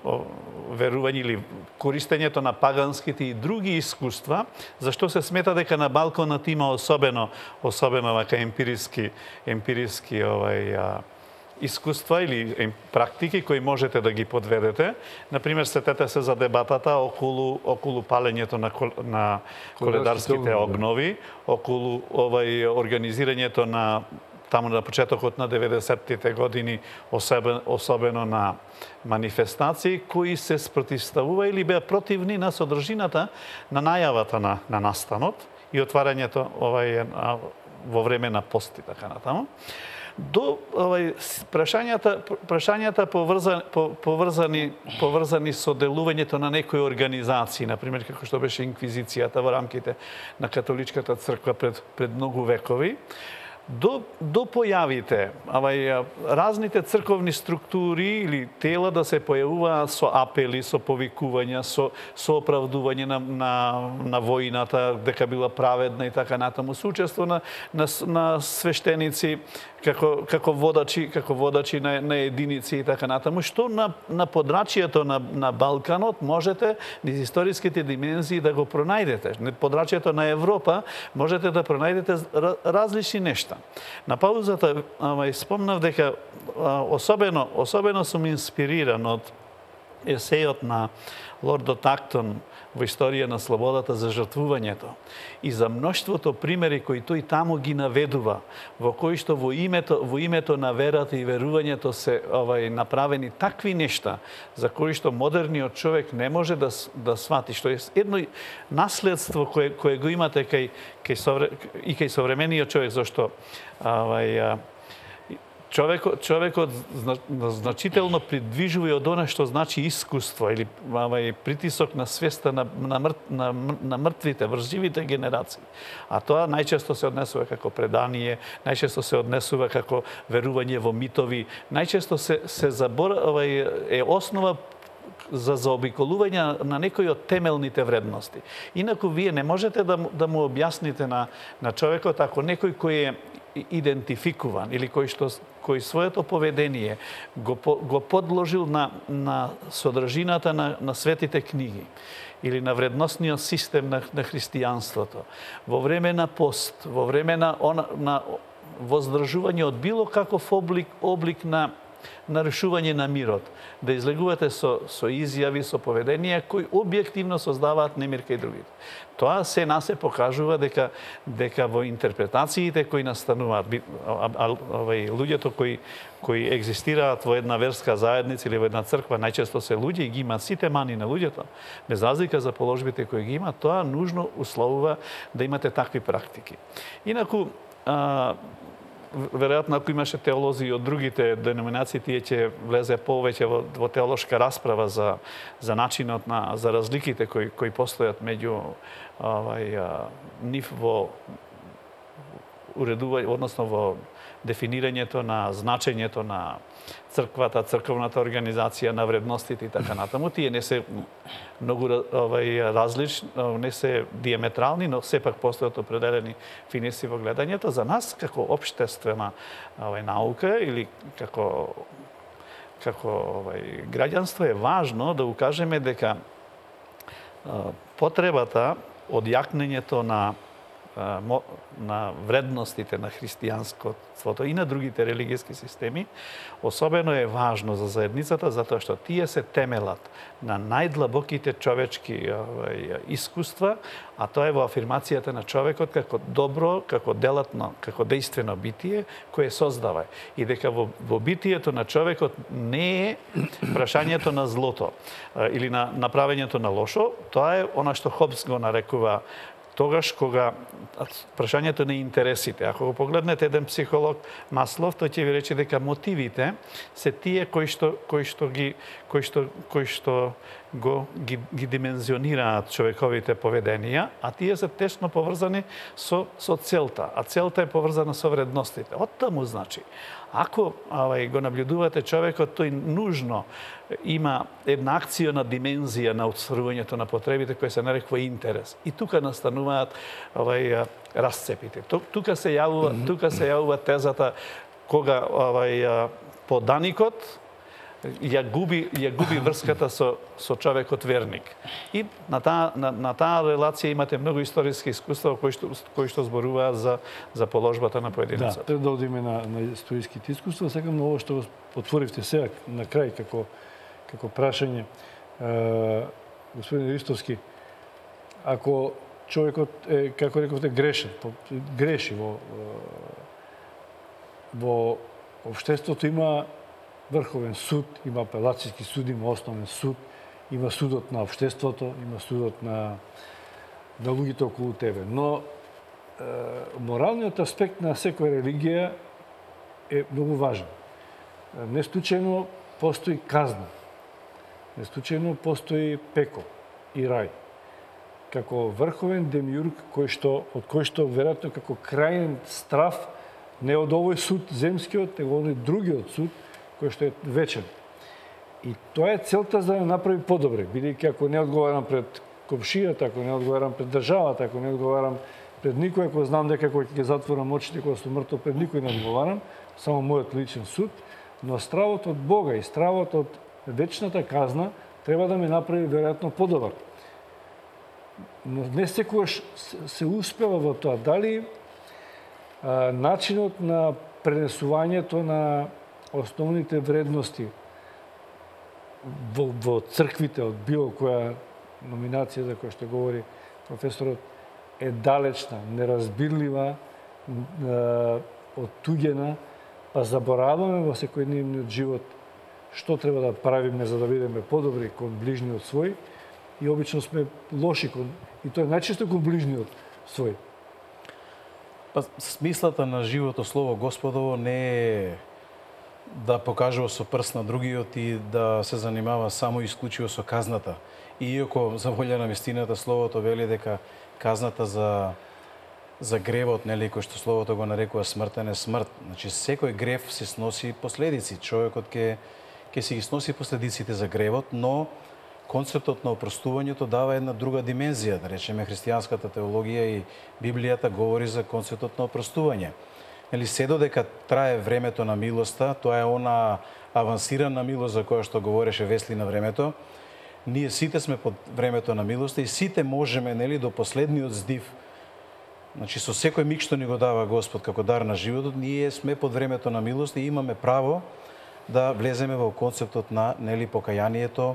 верување или користењето на паганските и други искуства, зашто се смета дека на Балканот има особено вака емпириски искуства или практики кои можете да ги подведете. Например, сетете се за дебатата околу палењето на коледарските огнови, околу организирањето на таму на почетокот на 90-тите години, особено на манифестации кои се спротивставува или беа противни на содржината на најавата на настанот и отварањето во време на пост и така натаму. До прашањата поврзани со делувањето на некои организации, например како што беше инквизицијата во рамките на католичката црква пред многу векови, до појавите разните црковни структури или тела да се појавуваат со апели, со повикувања, со оправдување на војната, дека била праведна и така натаму, со учество на свештеници како водачи на единици и така натаму, што на подрачјето на Балканот можете низ историските димензии да го пронајдете. На подрачјето на Европа можете да пронајдете различни нешта. На паузата спомнав дека особено сум инспириран од есејот на лордот Актон во Историја на слободата за жртвувањето и за мноштвото примери кои тој таму ги наведува, во кои што во името на верата и верувањето се направени такви нешта за кои што модерниот човек не може да свати, што е едно наследство кое го имате кај современиот човек, зашто човекот значително придвижува од она што значи искуство или притисок на свеста на мртвите, врз живите генерации. А тоа најчесто се однесува како предание, најчесто се однесува како верување во митови, најчесто се заборава е основа за заобиколување на некои од темелните вредности. Инаку вие не можете да му објасните на човекот ако некој кој е идентификуван или кој своето поведение го подложил на содржината на светите книги или на вредносниот систем на христијанството, во време на пост, во време на воздржување од било каков облик на нарушување на мирот, да излегувате со изјави, со поведенија кои објективно создаваат немир кај другите. Тоа се покажува дека во интерпретациите кои настануваат луѓето кои екзистираат во една верска заедница или во една црква, најчесто се луѓе и ги имаат сите мани на луѓето, без разлика за положбите кои ги имаат, тоа нужно условува да имате такви практики. Инаку, веројатно ако имаше теолози од другите деноминации, тие ќе влезе повеќе во теолошка расправа за начинот за разликите кои постојат меѓу нив во уредување, односно во дефинирањето на значењето на црквата, црковната организација, на вредностите и така натаму. Тие не се многу различни, не се диаметрални, но сепак постојат определени финиси во гледањето. За нас како општествена наука или како граѓанство е важно да укажеме дека потребата од јакнењето на на вредностите на христијанството и на другите религијски системи, особено е важно за заедницата, затоа што тие се темелат на најдлабоките човечки искуства, а тоа е во афирмацијата на човекот како добро, како делатно, како действено битие кое создава. И дека во битието на човекот не е прашањето на злото или на направењето на лошо, тоа е она што Хобс го нарекува тогаш кога прашањето на интересите. Ако го погледнете еден психолог Маслов, тој ќе ви рече дека мотивите се тие кои што ги димензионираат човековите поведенија, а тие се тесно поврзани со целта, а целта е поврзана со вредностите. Оттаму значи, ако го наблюдувате човекот, тој нужно има една акциона димензија на отстварувањето на потребите кој се нарекува интерес. И тука настануваат расцепите. Тука се јавува тезата кога поданикот ја губи врската со човекот верник. И на таа релација имате многу историски искуства кои што зборуваат за положбата на поединецот. Да, треба да одиме на историските искуства. Сакам на ово што го отворивте сега на крај како прашање. Господин Ристовски, ако човекот е, како рековте, греши во општеството, има Врховен суд, има апелацијски суд, има основен суд, има судот на општеството, има судот на луѓето околу тебе. Но моралниот аспект на секоја религија е многу важен. Не случајно постои казна. Не случајно постои пеко и рај. Како врховен демиург од кој што веројатно како крајен страф не од овој суд земскиот, него од другиот суд кој што е вечен. И тоа е целта за да направи подобре, бидејќи ако не одговарам пред комшијата, ако не одговарам пред државата, ако не одговарам пред никој, ако знам дека кој ќе затворам очите кога сум мртов, пред никој не одговарам, само мојот личен суд, но стравот од Бога и стравот од вечната казна треба да ме направи веројатно подобар. Но не секогаш се успева во тоа. Дали начинот на пренесувањето на основните вредности во црквите од било која номинација за која што говори професорот е далечна, неразбирлива, оттуѓена, па забораваме во секојдневниот живот што треба да правиме за да бидеме подобри кон ближниот свој и обично сме лоши и тоа е најчесто кон ближниот свој. Па смислата на живото слово Господово не е да покажува со прст на другиот и да се занимава само исклучиво со казната. Иако за волја на вистината словото вели дека казната за гревот, нели, кој што словото го нарекува смртен е смрт. Значи секој грев се сноси последици. Човекот ќе си ги сноси последиците за гревот, но концептот на опростувањето дава една друга димензија. Да речеме, христијанската теологија и Библијата говори за концептот на опростување. Нели, се додека трае времето на милоста, тоа е она авансирана милост за која што говореше Весли на времето, ние сите сме под времето на милоста и сите можеме, нели, до последниот здив, значи со секој миг што ни го дава Господ како дар на животот, ние сме под времето на милост и имаме право да влеземе во концептот на, нели, покајанието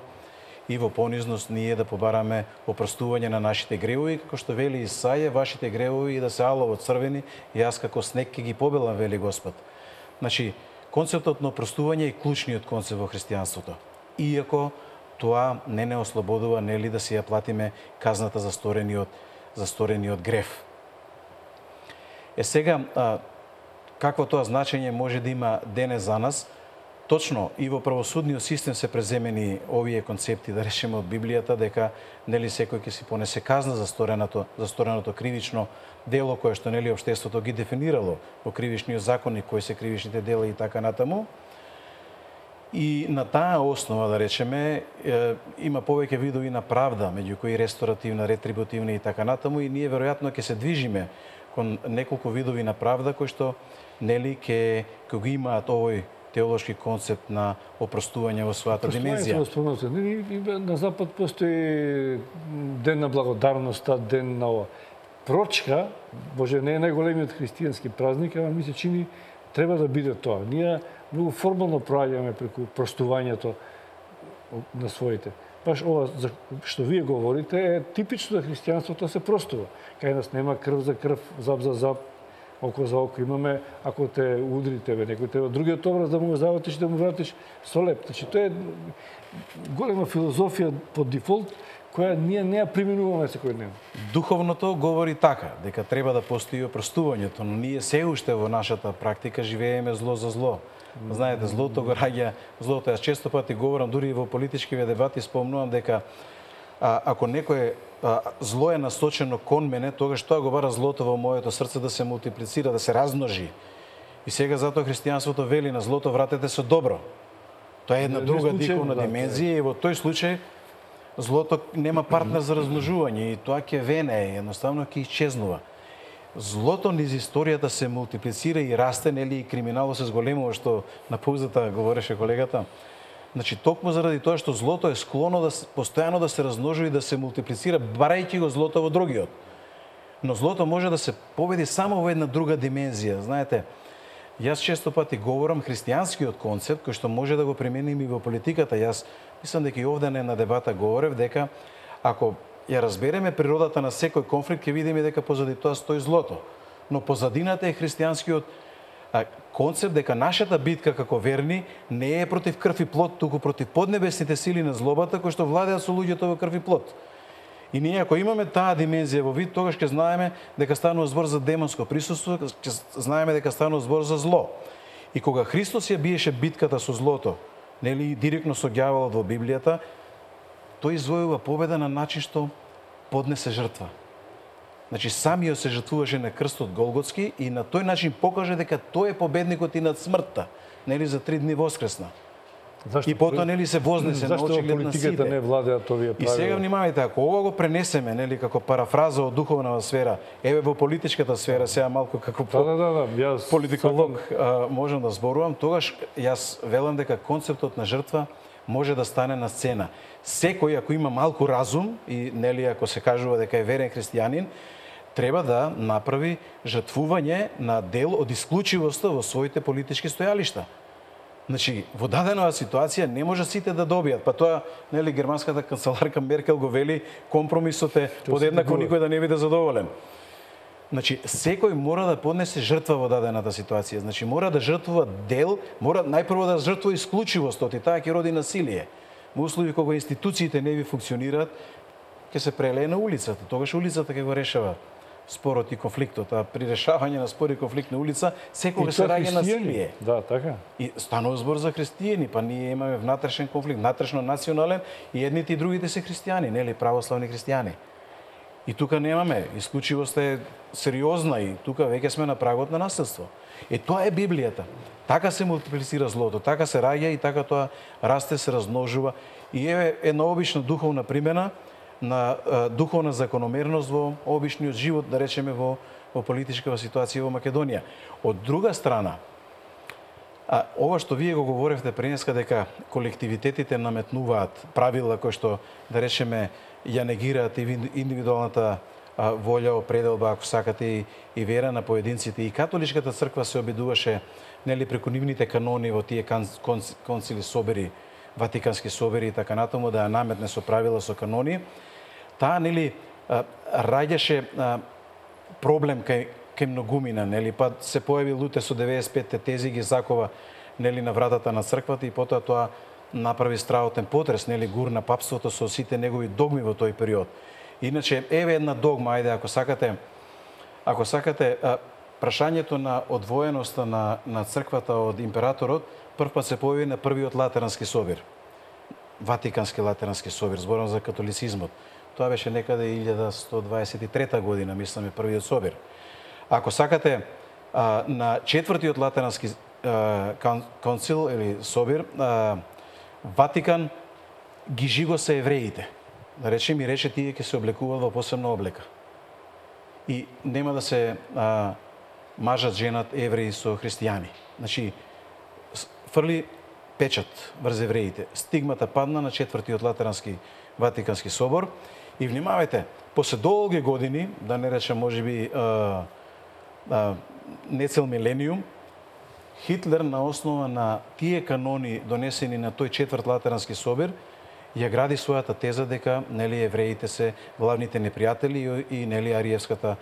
и во понизност ние да побараме опростување на нашите гревови, како што вели Исаја, вашите гревови и да се алово црвени, и јас како снег ќе ги побелам, вели Господ. Значи, концептот на опростување е клучниот концепт во христијанството. Иако тоа не ослободува, нели, да си ја платиме казната за сторениот грев. Сега, какво тоа значење може да има денес за нас? Точно и во правосудниот систем се преземени овие концепти, да речеме од Библијата, дека, нели, секој ќе си понесе казна за стореното кривично дело кое што, нели, општеството ги дефинирало во кривичниот законник, кои се кривичните дела и така натаму. И на таа основа, да речеме, има повеќе видови на правда, меѓу кои ресторативна, ретрибутивна и така натаму, и ние веројатно ќе се движиме кон неколку видови на правда кои што, нели, ќе го имаат овој теолошки концепт на опростување во својата димензија. На Запад постои ден на благодарноста, ден на ова. прочка, може не е најголемиот христијански празник, ама ми се чини треба да биде тоа. Ние многу формално проаѓаме преку простувањето на своите. Баш ова за што вие говорите е типично да христијанството се простува. Кај нас нема крв за крв, зап за зап, око за око. Имаме, ако те удри тебе, некој тебе другиот образ да му го заватиш, да му вратиш со леп. Значи, тоа е голема филозофија по дефолт, која ние не ја применуваме секојдневно. Духовното говори така, дека треба да постои опростувањето, но ние се уште во нашата практика живееме зло за зло. Знаете, злото го раѓа злото. Јас често пати говорам, дури и во политичкиве дебати спомнувам дека ако некое зло е насочено кон мене, тогаш тоа го бара злото во моето срце да се мултиплицира, да се размножи. И сега затоа христијанството вели на злото вратете со добро. Тоа е една друга духовна димензија и во тој случај злото нема партнер за размножување и тоа ќе вене, едноставно ќе исчезнува. Злото низ историјата се мултиплицира и расте, нели, и криминалот се зголемува, што на паузата говореше колегата. Значи, токму заради тоа што злото е склоно да постојано да се размножува и да се мултиплицира, барајќи го злото во другиот. Но злото може да се победи само во една друга димензија. Знаете, јас често пати говорам христијанскиот концепт, кој што може да го применим и во политиката. Јас мислам дека и овде на една дебата говорев дека ако ја разбереме природата на секој конфликт, ќе видиме дека позади тоа стои злото. Но позадината е христијанскиот концепт дека нашата битка како верни не е против крв и плот, туку против поднебесните сили на злобата кои што владеат со луѓето во крв и плот. И ние ако имаме таа димензија во вид, тогаш ќе знаеме дека станува збор за демонско присуство, ќе знаеме дека станува збор за зло. И кога Христос ја биеше битката со злото, нели директно со ѓаволот во Библијата, тој извојува победа на начин што поднесе жртва. Значи, самиот се жртвуваше на крстот Голготски и на тој начин покаже дека тој е победникот и над смртта. Нели за 3 дни воскресна. И потоа нели се вознесе на очиглед на сите. Зашто политиката не владеат овие правила? И сега внимавајте, ако ова го пренесеме, нели како парафраза од духовната сфера, еве во политичката сфера, сега малку како Јас политиколог можам да зборувам, тогаш јас велам дека концептот на жртва може да стане на сцена. Секој, ако има малку разум и нели ако се кажува дека е верен христијанин, треба да направи жртвување на дел од исклучивоста во своите политички стојалишта. Значи, во дадена ситуација не може сите да добијат. Па тоа, нели, германската канцеларка Меркел го вели, компромисот е подеднако никој да не биде задоволен. Значи, секој мора да поднесе жртва во дадената ситуација. Значи, мора да жртвува дел, мора најпрво да жртвува исклучивостот и таа ќе роди насилие. Во услови кога институциите не ви функционираат, ќе се прелее на улицата. Тогаш улицата ќе го решава спорот и конфликтот, а при решавање на спор и конфликт на улица секогаш се раѓа насилие. Да, така. И станува збор за христијани, па ние имаме внатрешен конфликт, внатрешно национален и едните и другите се христијани, нели, православни христијани. И тука немаме, исклучивост е сериозна и тука веќе сме на прагот на насилство. И тоа е Библијата. Така се мултиплицира злото, така се раѓа и така тоа расте, се размножува. И еве една обична духовна примена на духовна закономерност во обичниот живот, да речеме во политичкава ситуација во Македонија. Од друга страна, ова што вие го говоревте пренеска дека колективитетите наметнуваат правила кои што, да речеме, ја негираат индивидуалната волја, определба, ако сакате, и вера на поединците. И католичката црква се обидуваше, нели, преку нивните канони во тие концили собери, ватикански собери и така натаму, да ја наметне со правила, со канони. Таа, нели, раѓаше проблем кај многумина, нели, па се појави Луте со 95 тези, ги закова, нели, на вратата на црквата и потоа тоа направи страхотен потрес, нели, гурна папството со сите негови догми во тој период. Иначе, еве една догма, ајде, ако сакате, прашањето на одвоеноста на црквата од императорот првпат се појави на првиот латерански собир. Ватикански латерански собир, зборам за католицизмот. Тоа беше некаде 1123 година, мислам, првиот собир. Ако сакате, на четвртиот латерански концил или собир, Ватикан ги жигоса евреите. Да речем и рече тие ќе се облекуваат во посебна облека. И нема да се мажат, женат евреи со христијани. Значи, фрли печат врз евреите. Стигмата падна на четвртиот латерански Ватикански собор. И внимавајте, после долги години, да не речем можеби не цел милениум, Хитлер на основа на тие канони донесени на тој четврт латерански собор ја гради својата теза дека нели евреите се главните непријатели и нели ариевската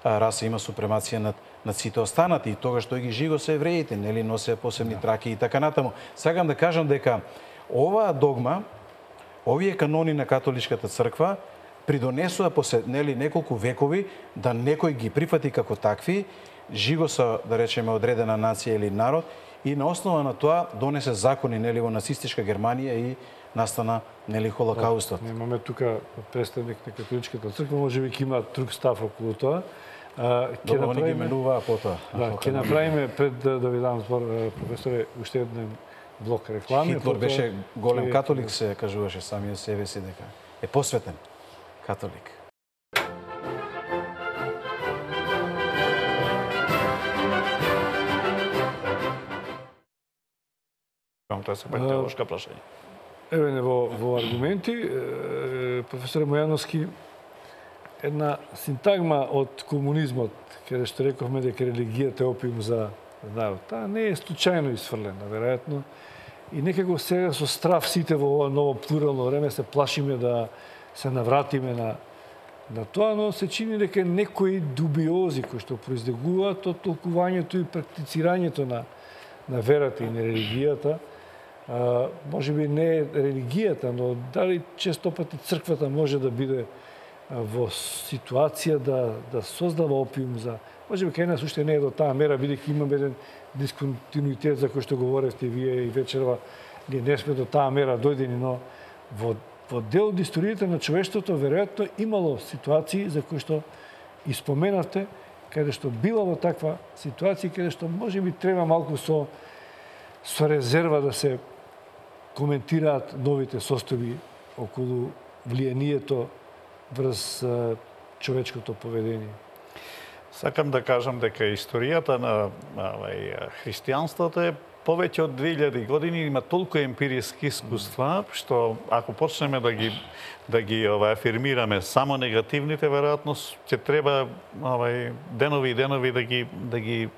раса има супремација над сите останати и тогаш тој ги жиго се евреите, нели носеа посебни траки и така натаму. Сакам да кажам дека оваа догма, овие канони на католичката црква придонесува после нели неколку векови да некој ги прифати како такви, жиго со да речеме одредена нација или народ и на основа на тоа донесе закони нели во нацистичка Германија и настана нели Холокаустот. Имаме тука представник на католичката црква, можеби ќе има друг став околу тоа. Добро, они ги менуваа потоа. Да, ќе направиме пред да ви дам збор, професоре, уште еден блок реклами. Хитлер беше голем католик, се кажуваше самиот себе си дека е посветен католик. Тоа се теолошка прашање. Еве не во аргументи, професор Мојановски, една синтагма од комунизмот, каде што рековме дека религијата е опиум за народ. Таа не е случајно исфрлена, веројатно. И некако сега со страв сите во ова ново плурално време се плашиме да се навратиме на тоа, но се чини дека некои дубиози кои што произлегуваат од толкувањето и практицирањето на верата и на религијата, може би не религијата, но дали често пати црквата може да биде во ситуација да создава опиум за... Може би кај нас уште не е до таа мера, бидејќи имаме еден дисконтинуитет за кој што говоревте вие и вечерва, ние не сме до таа мера дојдени, но во дел од историјата на човештвото веројатно имало ситуации за кои што испоменавте, каде што била во таква ситуација, каде што може би треба малку со резерва да се коментираат новите состојби околу влијанието врз човечкото поведение. Сакам да кажам дека историјата на христијанството е повеќе од 2000 години, има толку емпириски искуства, што ако почнеме да ги афирмираме само негативните, веројатно ќе треба денови и денови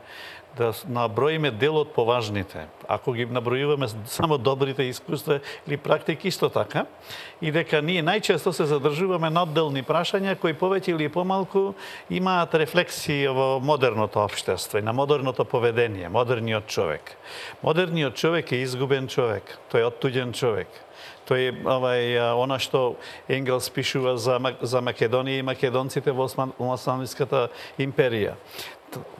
да наброиме дел од поважните. Ако ги набројуваме само добрите искуства или практики, исто така, и дека ние најчесто се задржуваме на одделни прашања кои повеќе или помалку имаат рефлексии во модерното општество и на модерното поведение, модерниот човек. Модерниот човек е изгубен човек, тој е оттуѓен човек. Тој е она што Енгелс пишува за Македонија и македонците во Османската империја.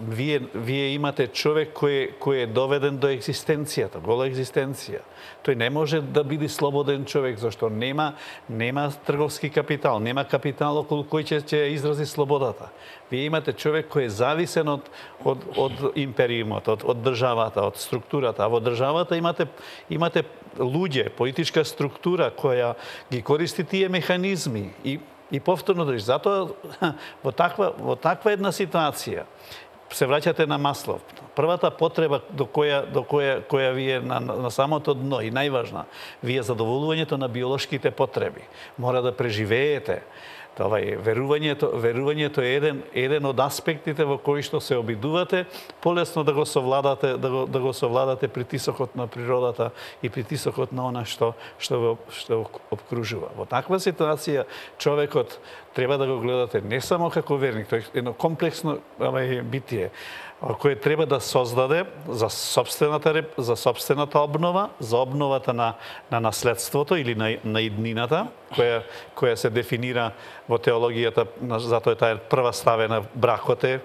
Вие имате човек кој е доведен до екзистенцијата, гола екзистенција. Тој не може да биде слободен човек, зашто нема трговски капитал, нема капитал околу кој ќе изрази слободата. Вие имате човек кој е зависен од империумот, од државата, од структурата. А во државата имате луѓе, политичка структура која ги користи тие механизми и повторно држи. Затоа во таква една ситуација се враќате на Маслов. Првата потреба до која ви е на самото дно и најважна, ви е задоволувањето на биолошките потреби. Мора да преживеете. Верувањето е еден од аспектите во кои што се обидувате полесно да го совладате притисокот на природата и притисокот на она што го обкружува. Во таква ситуација човекот треба да го гледате не само како верник, тој е едно комплексно битие кое треба да создаде за сопствената обнова, за обновата на наследството или на иднината, која се дефинира во теологијата, затоа таа прва ставена бракот е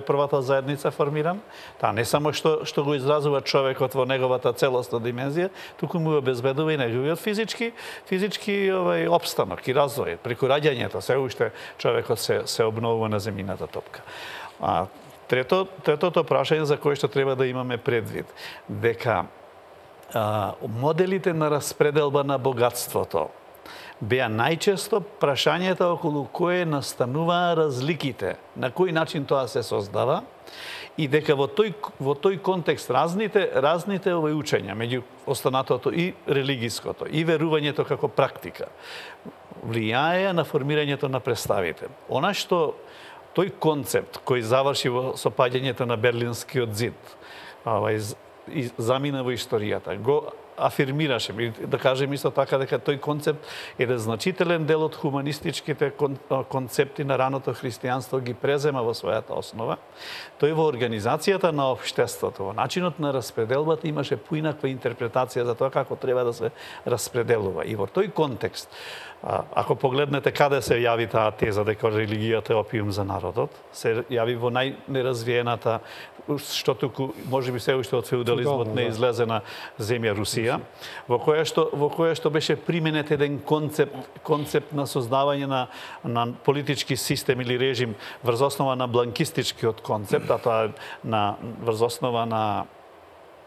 првата заедница формиран. Таа не само што го изразува човекот во неговата целосна димензија, туку му обезбедува и неговиот физички опстанок и развој. Преку раѓањето се уште човекот се обновува на земјината топка. Третото прашање за кое што треба да имаме предвид, дека моделите на распределба на богатството беа најчесто прашањата околу кое настануваа разликите, на кој начин тоа се создава и дека во тој контекст разните овој учења меѓу останатото и религиското и верувањето како практика влијае на формирањето на представите. Она што тој концепт кој заврши во сопаѓањето на Берлинскиот зид, и замина во историјата, го афирмираше, да кажем исто така дека тој концепт е еден значителен дел од хуманистичките концепти на раното христијанство ги презема во својата основа. Тој во организацијата на општеството, во начинот на распределбата имаше поинаква интерпретација за тоа како треба да се распределува. И во тој контекст, ако погледнете каде се јави таа теза дека религијата е опиум за народот, се јави во најнеразвиената, што туку можеби се уште од феудализмот не излезена земја Русија, во која што беше применет еден концепт на создавање на политички систем или режим врз основа на бланкистичкиот концепт, а тоа врз основа на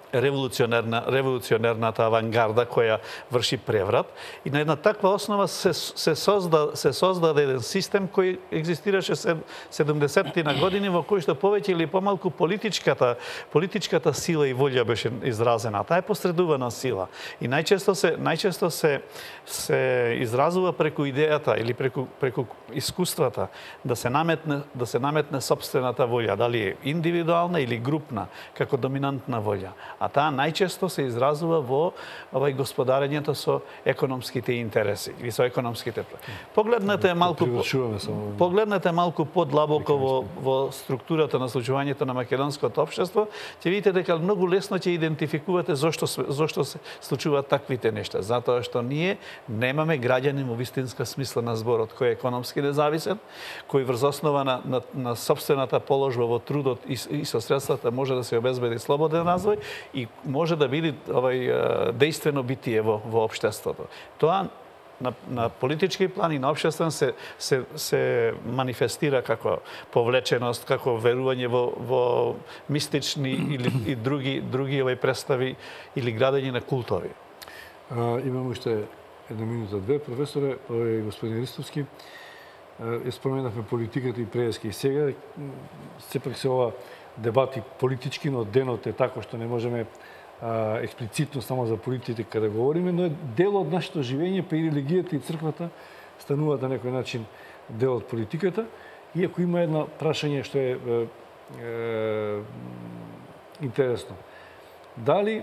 револуционерната авангарда која врши преврат, и на една таква основа се создаде еден систем кој екзистираше 70-ти на години, во кој што повеќе или помалку политичката сила и волја беше изразена. Таа е посредувана сила и најчесто се изразува преку идејата или преку искуствата да се наметне сопствената волја, дали е индивидуална или групна, како доминантна волја. А таа најчесто се изразува во господарењето со економските интереси или со економските. Погледнете малку подлабоко во структурата на случувањето на македонското општество, ќе видите дека многу лесно ќе идентификувате зошто се случуваат таквите нешта. Затоа што ние немаме граѓани во вистинска смисла на зборот кој е економски независен, кој врз основа на сопствената положба во трудот и со средствата може да се обезбеди слободен развој и може да биде дејствено битие во општеството. Тоа на политички план и на општествен се манифестира како повлеченост, како верување во мистични или други представи или градење на култови. Имам уште една минута, две. Професоре, господин Ристовски, споменавме политиката и преска и сега. Сепак се ова дебати политички, но денот е тако што не можеме експлицитно само за политика да говориме, но е дел од нашето живење, па и религијата и црквата стануваат на некој начин дел од политиката. Иако има едно прашање што е интересно. Дали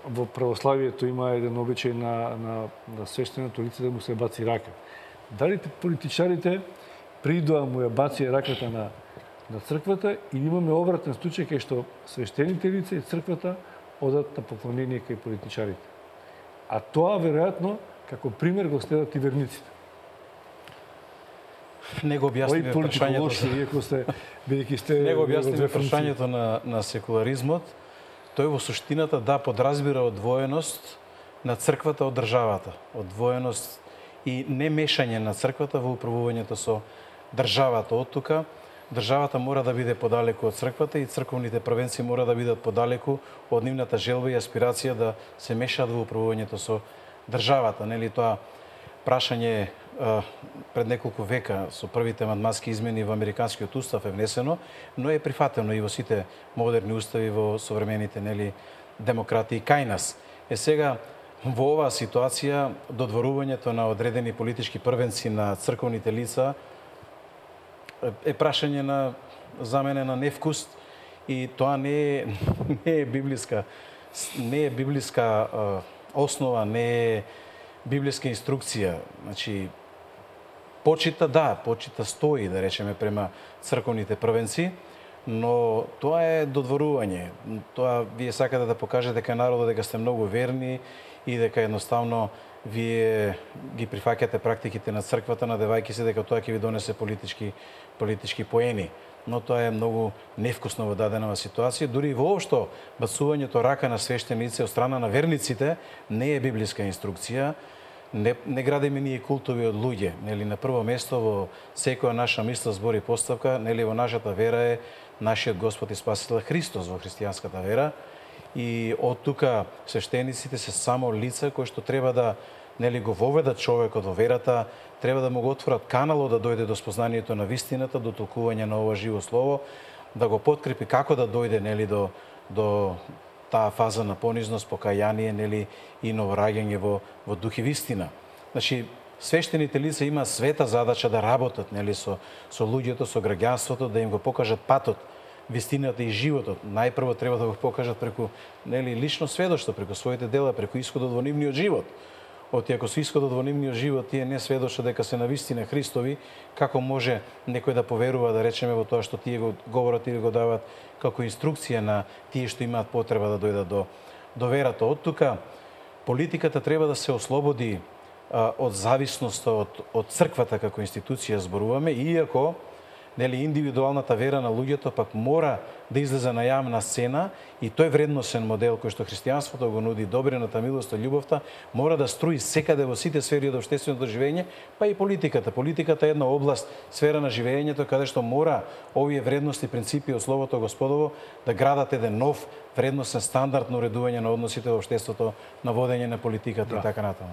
во православието има еден обичај на свештеното лице да му се баци рака? Дали политичарите придоа му ја баци раката на црквата или имаме обратен случај кај што свештените лица и црквата одат на поклонение кај политичарите? А тоа, веројатно, како пример го следат и верниците. Не го објасниме прашањето на секуларизмот. Тој во суштината подразбира одвоеност на црквата од државата, одвоеност и не мешање на црквата во управувањето со државата. Од тука државата мора да биде подалеку од црквата и црковните првенци мора да бидат подалеку од нивната желба и аспирација да се мешаат во управувањето со државата. Нели тоа прашање пред неколку века со првите амандмански измени во американскиот устав е внесено, но е прифатено и во сите модерни устави во современите демократии кај нас. Сега во оваа ситуација додворувањето на одредени политички првенци на црковните лица е прашање за мене на невкус и тоа не е библиска основа, не е библиска инструкција. Значи почита стои, да речеме, према црковните првенци, но тоа е додворување. Тоа вие сакате да покажете кај народот дека сте многу верни и дека едноставно вие ги прифаќате практиките на црквата, надевајќи се дека тоа ќе ви донесе политички поени. Но тоа е многу невкусно во дадена ситуација. Дури и воопшто бацувањето рака на свештеници од страна на верниците не е библиска инструкција. Не градиме ние култови од луѓе. Нели, на прво место во секоја наша мисла, збор и поставка, нели, во нашата вера е нашиот Господ и Спасител Христос во христијанската вера. И од тука свештениците се само лица кои што треба да го воведат човекот во верата, треба да му го отворат каналот да дојде до спознанието на вистината, до толкување на ова живо слово, да го подкрепи како да дојде нели до таа фаза на понизност, покаяние, нели и новораѓање во дух и вистина. Значи свештените лица има света задача да работат нели со луѓето, со граѓанството, да им го покажат патот, вистината и животот. Најпрво треба да го покажат преку нели лично сведоштво, преку своите дела, преку исходот во нивниот живот. Оти ако со исходот во нивниот живот тие не сведоше дека се навистина Христови, како може некој да поверува, да речеме, во тоа што тие го говорат или го дават како инструкција на тие што имаат потреба да дојдат до верата. Од тука политиката треба да се ослободи од зависност од црквата како институција, зборуваме, иако нели индивидуалната вера на луѓето пак мора да излезе на јавна сцена и тој вредносен модел кој што христијанството го нуди, добрината, милоста, љубовта, мора да струи секаде во сите сфери од општественото живење, па и политиката. Политиката е една област, сфера на живењето каде што мора овие вредности, принципи од Словото Господово да градат еден нов вредносен стандард на уредување на односите во општеството, на водење на политиката и така натаму.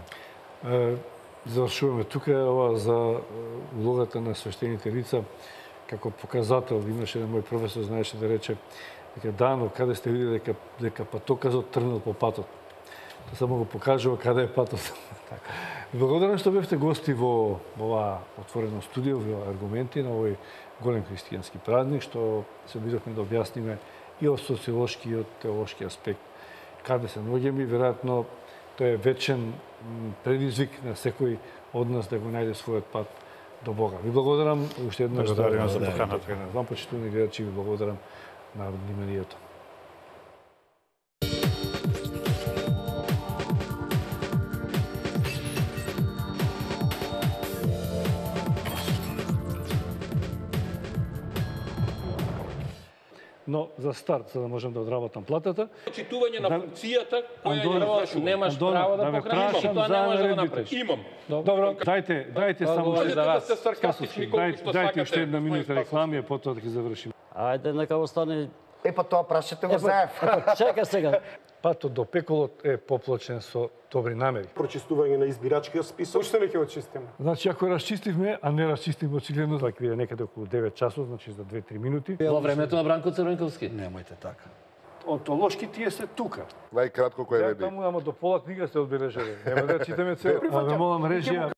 Завршуваме тука ова за улогата на свештените лица како показател. Имаше еден мој професор, знаеше да рече дека Дано, каде сте видели дека патоказот тргнал по патот. Тоа само го покажува каде е патот. Благодарам што бевте гости во ова отворено студио, во Аргументи, на овој голем христијански празник, што се обидовме да објасниме и од социолошки и од теолошки аспект каде се наоѓаме. Веројатно тоа е вечен предизвик на секој од нас да го најде својот пат до Бога. Ви благодарам уште еднаш за поканата. Вам, почитувани гледачи, ви благодарам на вниманието. Но за старт, за да можам да одработам платата, Почитување на функцијата која ја Антон, извршувам. немаш право да покажеш, Имам, тоа не може да направиш. Имам. добро, дайте само Можете уште да сте саркастични колку што дайте сакате. уште една минута реклами, а потоа да ги завршиме. Ајде, нека остане... Па тоа прашате го заев. Чека сега. Патот до пеколот е поплачен со добри намери. Прочистување на избирачкиот список. Уште не ќе очистиме. Значи, ако расчистивме, а не расчистивме очигледно, тоа ќе биде некаде околу 9 часот, значи за 2-3 минути. Во времето на Бранко Црвенковски. Немојте така. Онтолошки тие се тука. Најкратко кој Ја веди. таму, ама до пола книга се одбележали. Нема да читаме цел. А ве молам режија.